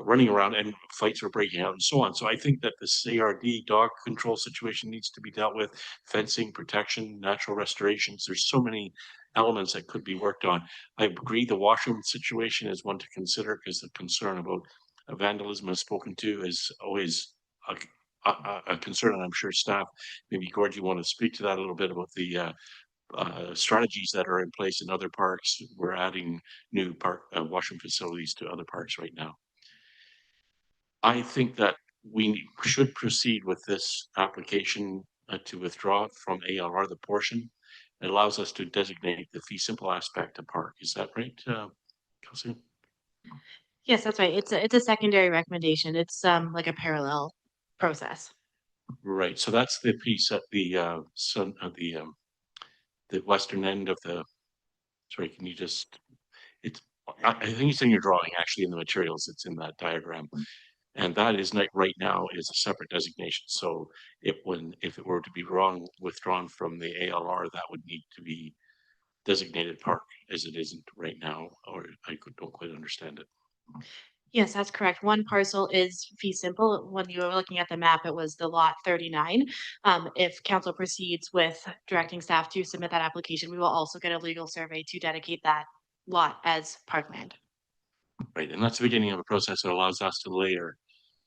running around, and fights were breaking out and so on. So I think that the CRD dog control situation needs to be dealt with, fencing, protection, natural restorations. There's so many elements that could be worked on. I agree the washroom situation is one to consider because the concern about vandalism is spoken to is always a concern, and I'm sure staff, maybe Gord, you want to speak to that a little bit about the strategies that are in place in other parks. We're adding new park washroom facilities to other parks right now. I think that we should proceed with this application to withdraw from ALR the portion. It allows us to designate the fee simple aspect of park. Is that right, Kelsey? Yes, that's right. It's a secondary recommendation. It's like a parallel process. Right. So that's the piece at the the western end of the. Sorry, can you just? It's. I think it's in your drawing, actually, in the materials. It's in that diagram. And that is not right now is a separate designation. So if it were to be withdrawn from the ALR, that would need to be designated park as it isn't right now, or don't quite understand it. Yes, that's correct. One parcel is fee simple. When you were looking at the map, it was the lot 39. If council proceeds with directing staff to submit that application, we will also get a legal survey to dedicate that lot as parkland. Right, and that's the beginning of a process that allows us to layer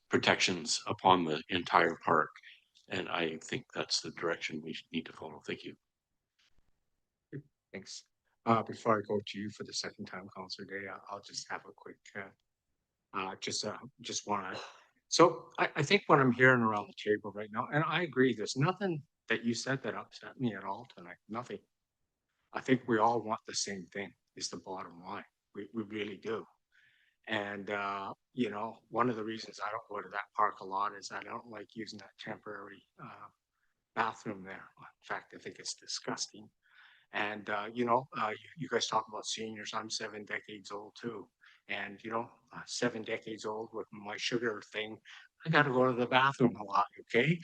protections upon the entire park. And I think that's the direction we need to follow. Thank you. Thanks. Before I go to you for the second time, Councillor Day, I'll just have a quick, just want to. So I think what I'm hearing around the table right now, and I agree, there's nothing that you said that upset me at all tonight. Nothing. I think we all want the same thing. Is the bottom line. We really do. And you know, one of the reasons I don't go to that park a lot is I don't like using that temporary bathroom there. In fact, I think it's disgusting. And you know, you guys talk about seniors. I'm 7 decades old too, and you know, 7 decades old with my sugar thing. I got to go to the bathroom a lot. Okay,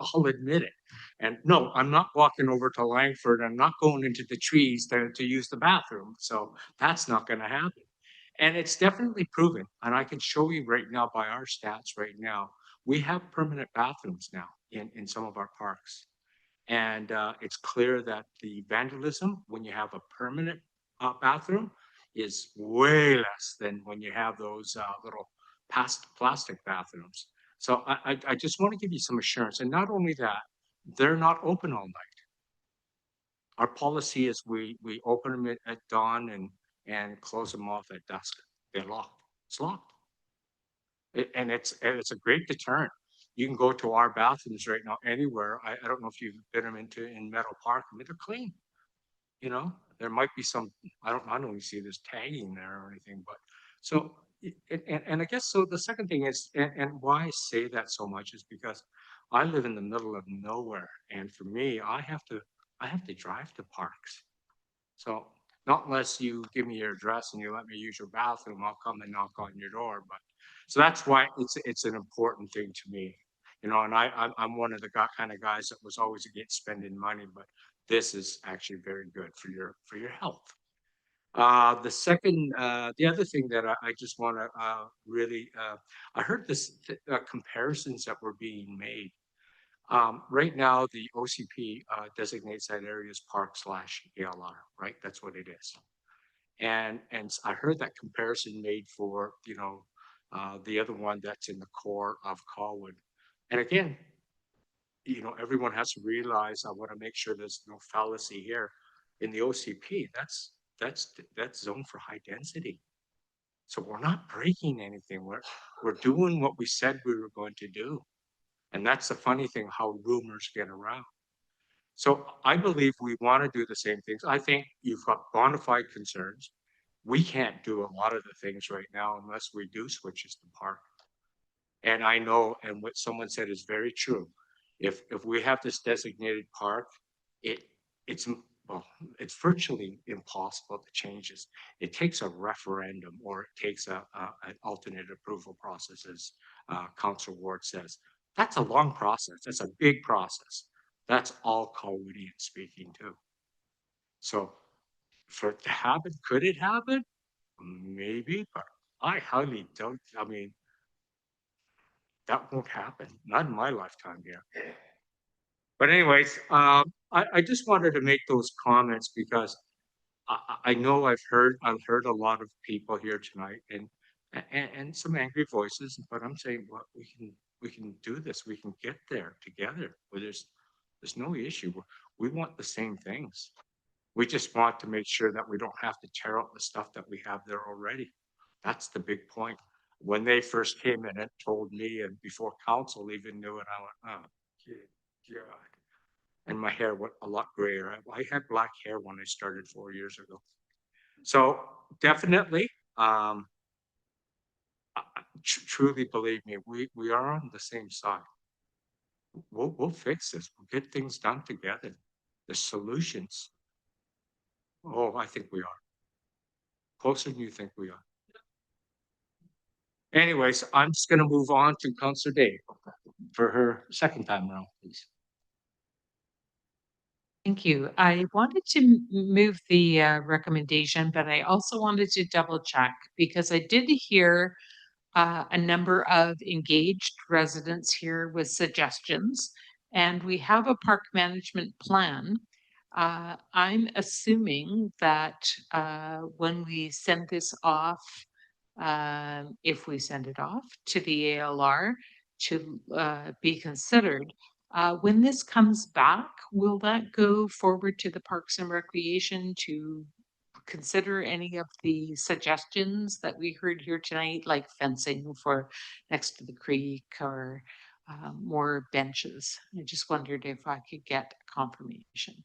I'll admit it. And no, I'm not walking over to Langford. I'm not going into the trees to use the bathroom. So that's not going to happen. And it's definitely proven. And I can show you right now by our stats right now, we have permanent bathrooms now in some of our parks. And it's clear that the vandalism, when you have a permanent bathroom, is way less than when you have those little plastic bathrooms. So I just want to give you some assurance. And not only that, they're not open all night. Our policy is we open them at dawn and close them off at dusk. They're locked. It's locked. And it's a great deterrent. You can go to our bathrooms right now anywhere. I don't know if you've been in Meadow Park. I mean, they're clean. You know, there might be some, I don't even see there's tagging there or anything, but so, and I guess, so the second thing is, and why I say that so much is because I live in the middle of nowhere. And for me, I have to drive to parks. So not unless you give me your address and you let me use your bathroom, I'll come and knock on your door. But so that's why it's an important thing to me, you know. And I'm one of the kind of guys that was always against spending money, but this is actually very good for your health. The other thing that I just want to really, I heard this comparisons that were being made. Right now, the OCP designates that area as park/ALR, right? That's what it is. And I heard that comparison made for, the other one that's in the core of Colwood. And again, everyone has to realize, I want to make sure there's no fallacy here. In the OCP, that's zoned for high density. So we're not breaking anything. We're doing what we said we were going to do. And that's the funny thing, how rumors get around. So I believe we want to do the same things. I think you've got bona fide concerns. We can't do a lot of the things right now unless we do switches to park. And I know, and what someone said is very true. If we have this designated park, it's well, it's virtually impossible to change this. It takes a referendum, or it takes an alternate approval process, as Councillor Ward says. That's a long process. That's a big process. That's all Colwoodian speaking to. So for it to happen, could it happen? Maybe, but I highly doubt. I mean, that won't happen. Not in my lifetime here. But anyways, I just wanted to make those comments because I know I've heard a lot of people here tonight and some angry voices, but I'm saying, well, we can do this. We can get there together. Where there's no issue. We want the same things. We just want to make sure that we don't have to tear out the stuff that we have there already. That's the big point. When they first came in and told me, and before council even knew it, I went, oh, God. And my hair went a lot grayer. I had black hair when I started 4 years ago. So definitely, truly believe me, we are on the same side. We'll fix this. We'll get things done together. The solutions. Oh, I think we are. Closer than you think we are. Anyways, I'm just going to move on to Councillor Day for her second time around, please. Thank you. I wanted to move the recommendation, but I also wanted to double check because I did hear a number of engaged residents here with suggestions, and we have a park management plan. I'm assuming that when we send this off, if we send it off to the ALR to be considered, when this comes back, will that go forward to the Parks and Recreation to consider any of the suggestions that we heard here tonight, like fencing for next to the creek or more benches? I just wondered if I could get confirmation.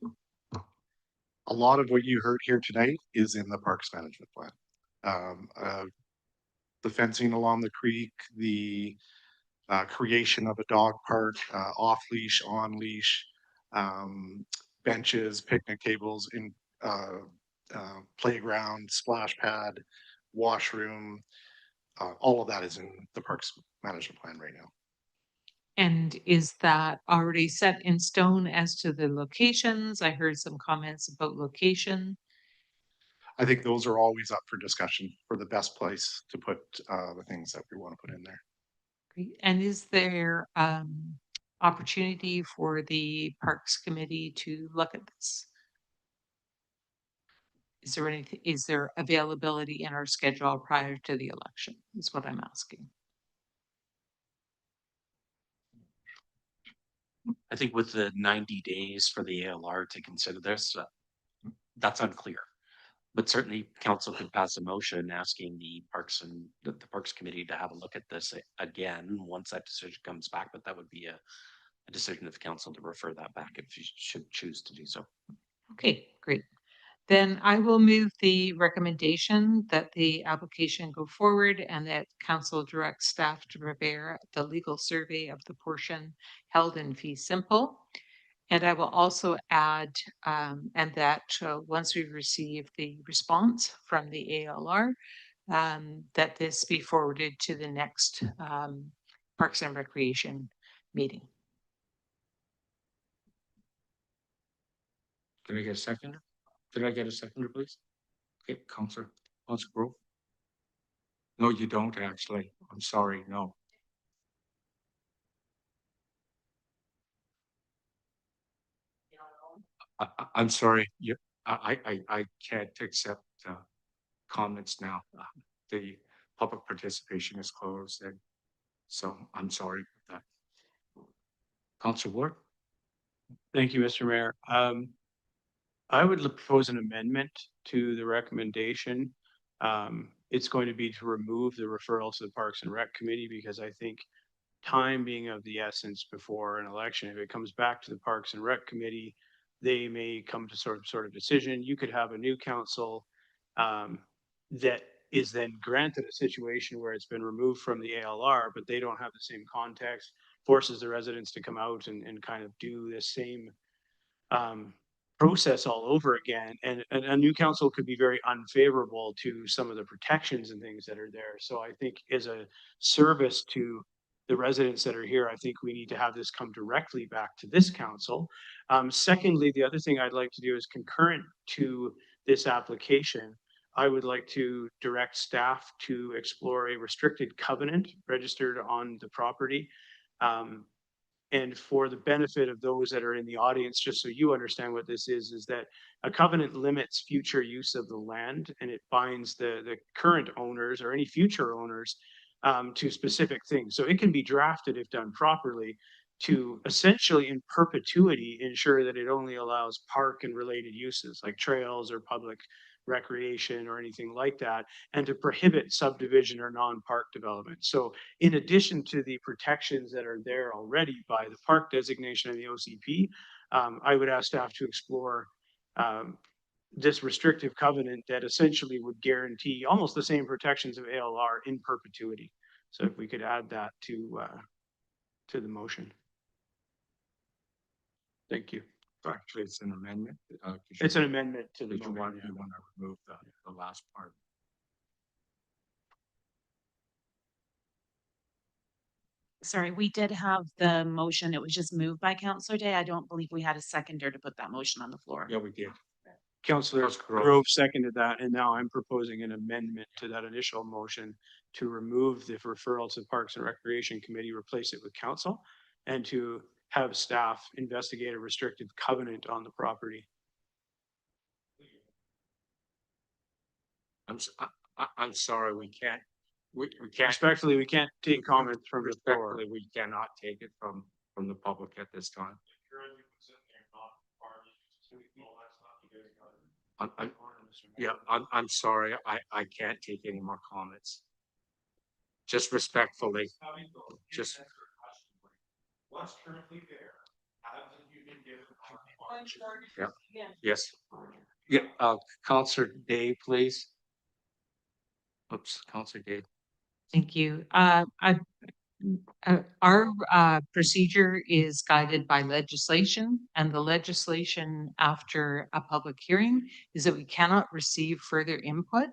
A lot of what you heard here tonight is in the Parks Management Plan. The fencing along the creek, the creation of a dog park, off leash, on leash, benches, picnic tables, in playground, splash pad, washroom. All of that is in the Parks Management Plan right now. And is that already set in stone as to the locations? I heard some comments about location. I think those are always up for discussion for the best place to put the things that we want to put in there. Great. And is there opportunity for the Parks Committee to look at this? Is there anything, is there availability in our schedule prior to the election, is what I'm asking. I think with the 90 days for the ALR to consider this, that's unclear. But certainly council could pass a motion asking the Parks Committee to have a look at this again once that decision comes back. But that would be a decision of the council to refer that back if you should choose to do so. Okay, great. Then I will move the recommendation that the application go forward and that council directs staff to prepare the legal survey of the portion held in fee simple. And I will also add, and that once we receive the response from the ALR, that this be forwarded to the next Parks and Recreation meeting. Can I get a seconder? Did I get a seconder, please? Okay, Councillor Grove. No, you don't actually. I'm sorry, no. I'm sorry. I can't accept comments now. The public participation is closed, and so I'm sorry for that. Councillor Ward? Thank you, Mr. Mayor. I would propose an amendment to the recommendation. It's going to be to remove the referral to the Parks and Rec Committee because I think time being of the essence before an election, if it comes back to the Parks and Rec Committee, they may come to sort of decision. You could have a new council that is then granted a situation where it's been removed from the ALR, but they don't have the same context, forces the residents to come out and kind of do this same process all over again. And a new council could be very unfavorable to some of the protections and things that are there. So I think as a service to the residents that are here, I think we need to have this come directly back to this council. Secondly, the other thing I'd like to do is concurrent to this application, I would like to direct staff to explore a restricted covenant registered on the property. And for the benefit of those that are in the audience, just so you understand what this is that a covenant limits future use of the land, and it binds the current owners or any future owners to specific things. So it can be drafted, if done properly, to essentially in perpetuity ensure that it only allows park and related uses like trails or public recreation or anything like that, and to prohibit subdivision or non-park development. So in addition to the protections that are there already by the park designation and the OCP, I would ask staff to explore this restrictive covenant that essentially would guarantee almost the same protections of ALR in perpetuity. So if we could add that to the motion. Thank you. Actually, it's an amendment. It's an amendment to the motion. motion. You want to remove the last part. Sorry, we did have the motion. It was just moved by Councillor Day. I don't believe we had a seconder to put that motion on the floor. Yeah, we did. Councillor Grove seconded that, and now I'm proposing an amendment to that initial motion to remove the referral to the Parks and Recreation Committee, replace it with council, and to have staff investigate a restricted covenant on the property. I'm sorry, we can't. We can't. Respectfully, we can't take comments from the floor. Respectfully, we cannot take it from the public at this time. I'm sorry. I can't take any more comments. Just respectfully. Just. What's currently there? Haven't you been given? Yeah. Yes. Yeah. Councillor Day, please. Oops, Councillor Day. Thank you. Our procedure is guided by legislation, and the legislation after a public hearing is that we cannot receive further input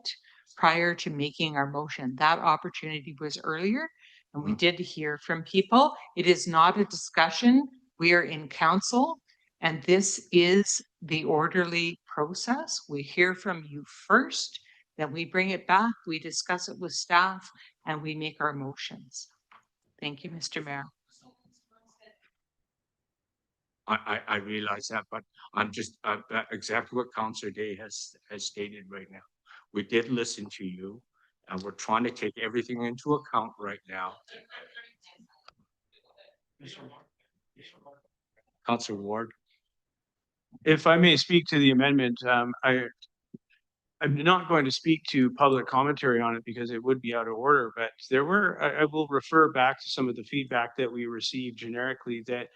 prior to making our motion. That opportunity was earlier, and we did hear from people. It is not a discussion. We are in council, and this is the orderly process. We hear from you first, then we bring it back, we discuss it with staff, and we make our motions. Thank you, Mr. Mayor. I realize that, but I'm just exactly what Councillor Day has stated right now. We did listen to you, and we're trying to take everything into account right now. Councillor Ward. If I may speak to the amendment, I'm not going to speak to public commentary on it because it would be out of order, but I will refer back to some of the feedback that we received generically, that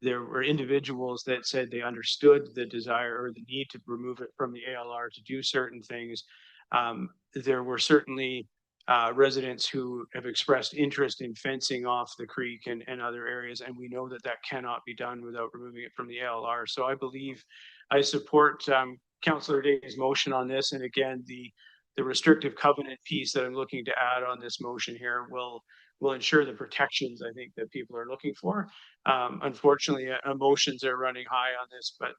there were individuals that said they understood the desire or the need to remove it from the ALR to do certain things. There were certainly residents who have expressed interest in fencing off the creek and other areas, and we know that that cannot be done without removing it from the ALR. So I believe I support Councillor Day's motion on this, and again, the restrictive covenant piece that I'm looking to add on this motion here will ensure the protections I think that people are looking for. Unfortunately, emotions are running high on this, but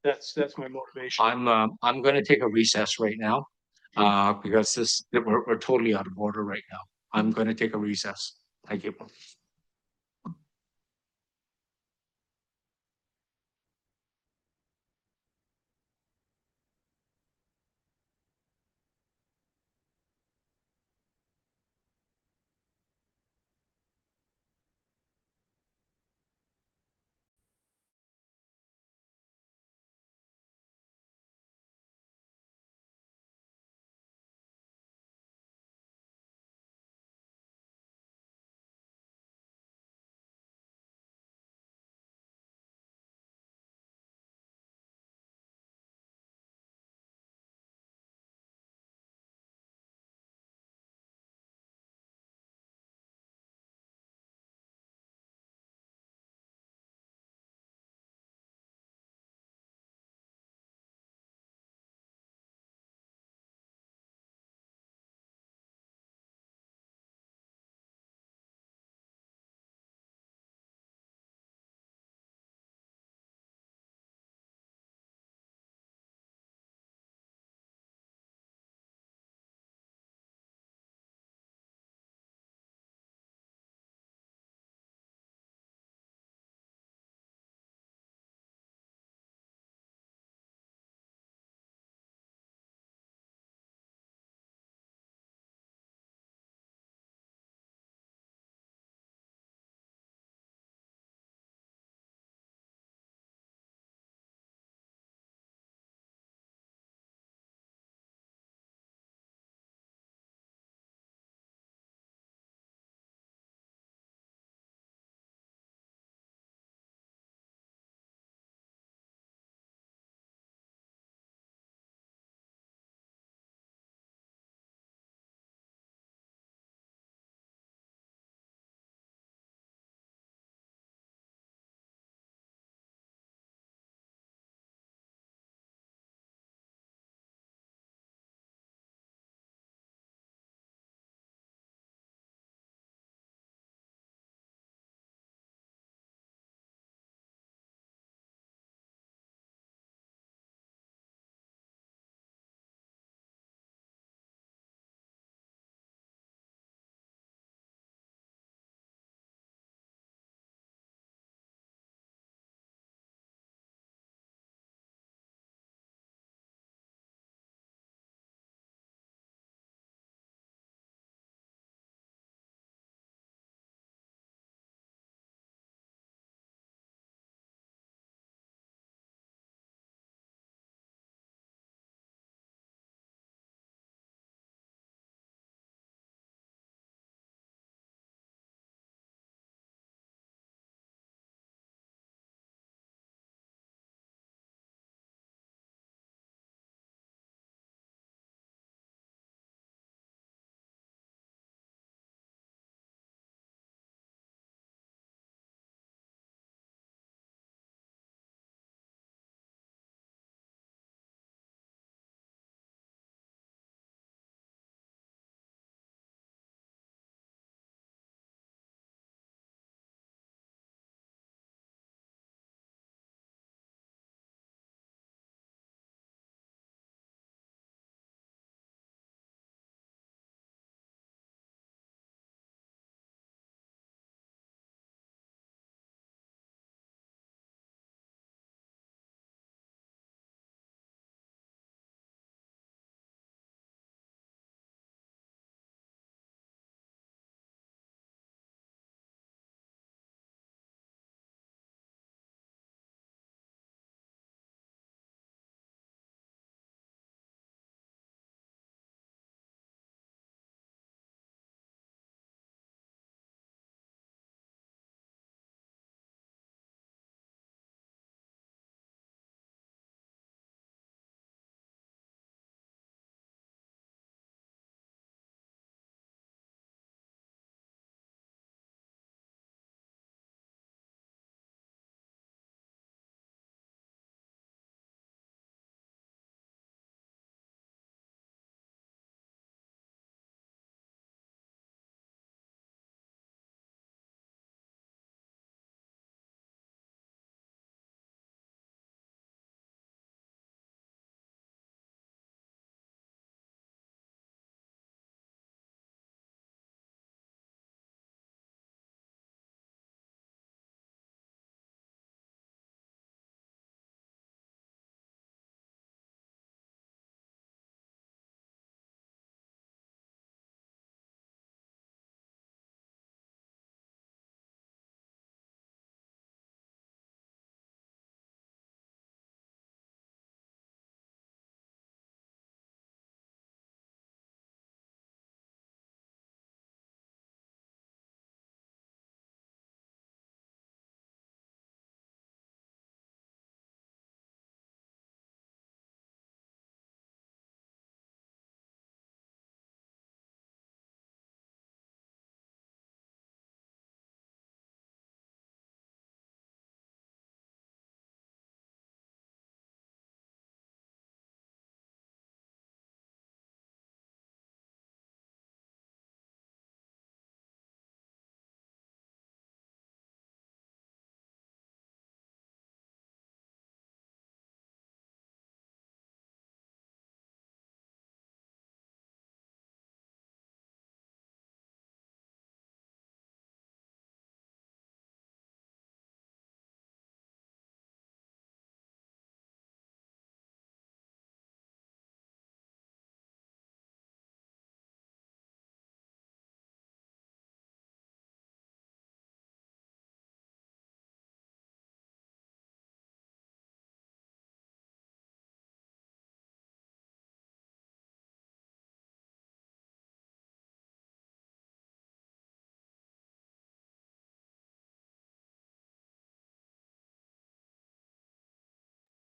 that's my motivation. I'm going to take a recess right now because we're totally out of order right now. I'm going to take a recess. Thank you.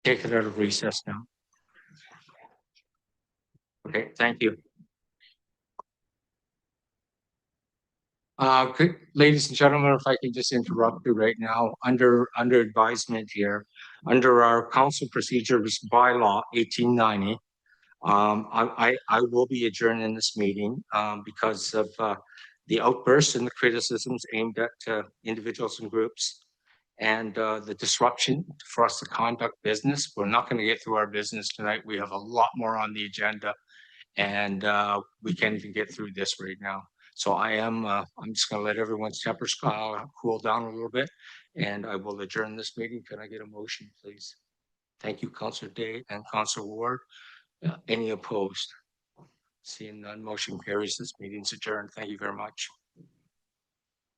take it out of recess now. Okay, thank you. Ladies and gentlemen, if I can just interrupt you right now, under advisement here, under our council procedures bylaw 1890, I will be adjourning this meeting because of the outbursts and the criticisms aimed at individuals and groups and the disruption for us to conduct business. We're not going to get through our business tonight. We have a lot more on the agenda and we can't even get through this right now. So I'm just going to let everyone's tempers cool down a little bit and I will adjourn this meeting. Can I get a motion, please? Thank you, Councillor Day and Councillor Ward. Any opposed? Seeing none, motion carries. This meeting's adjourned. Thank you very much.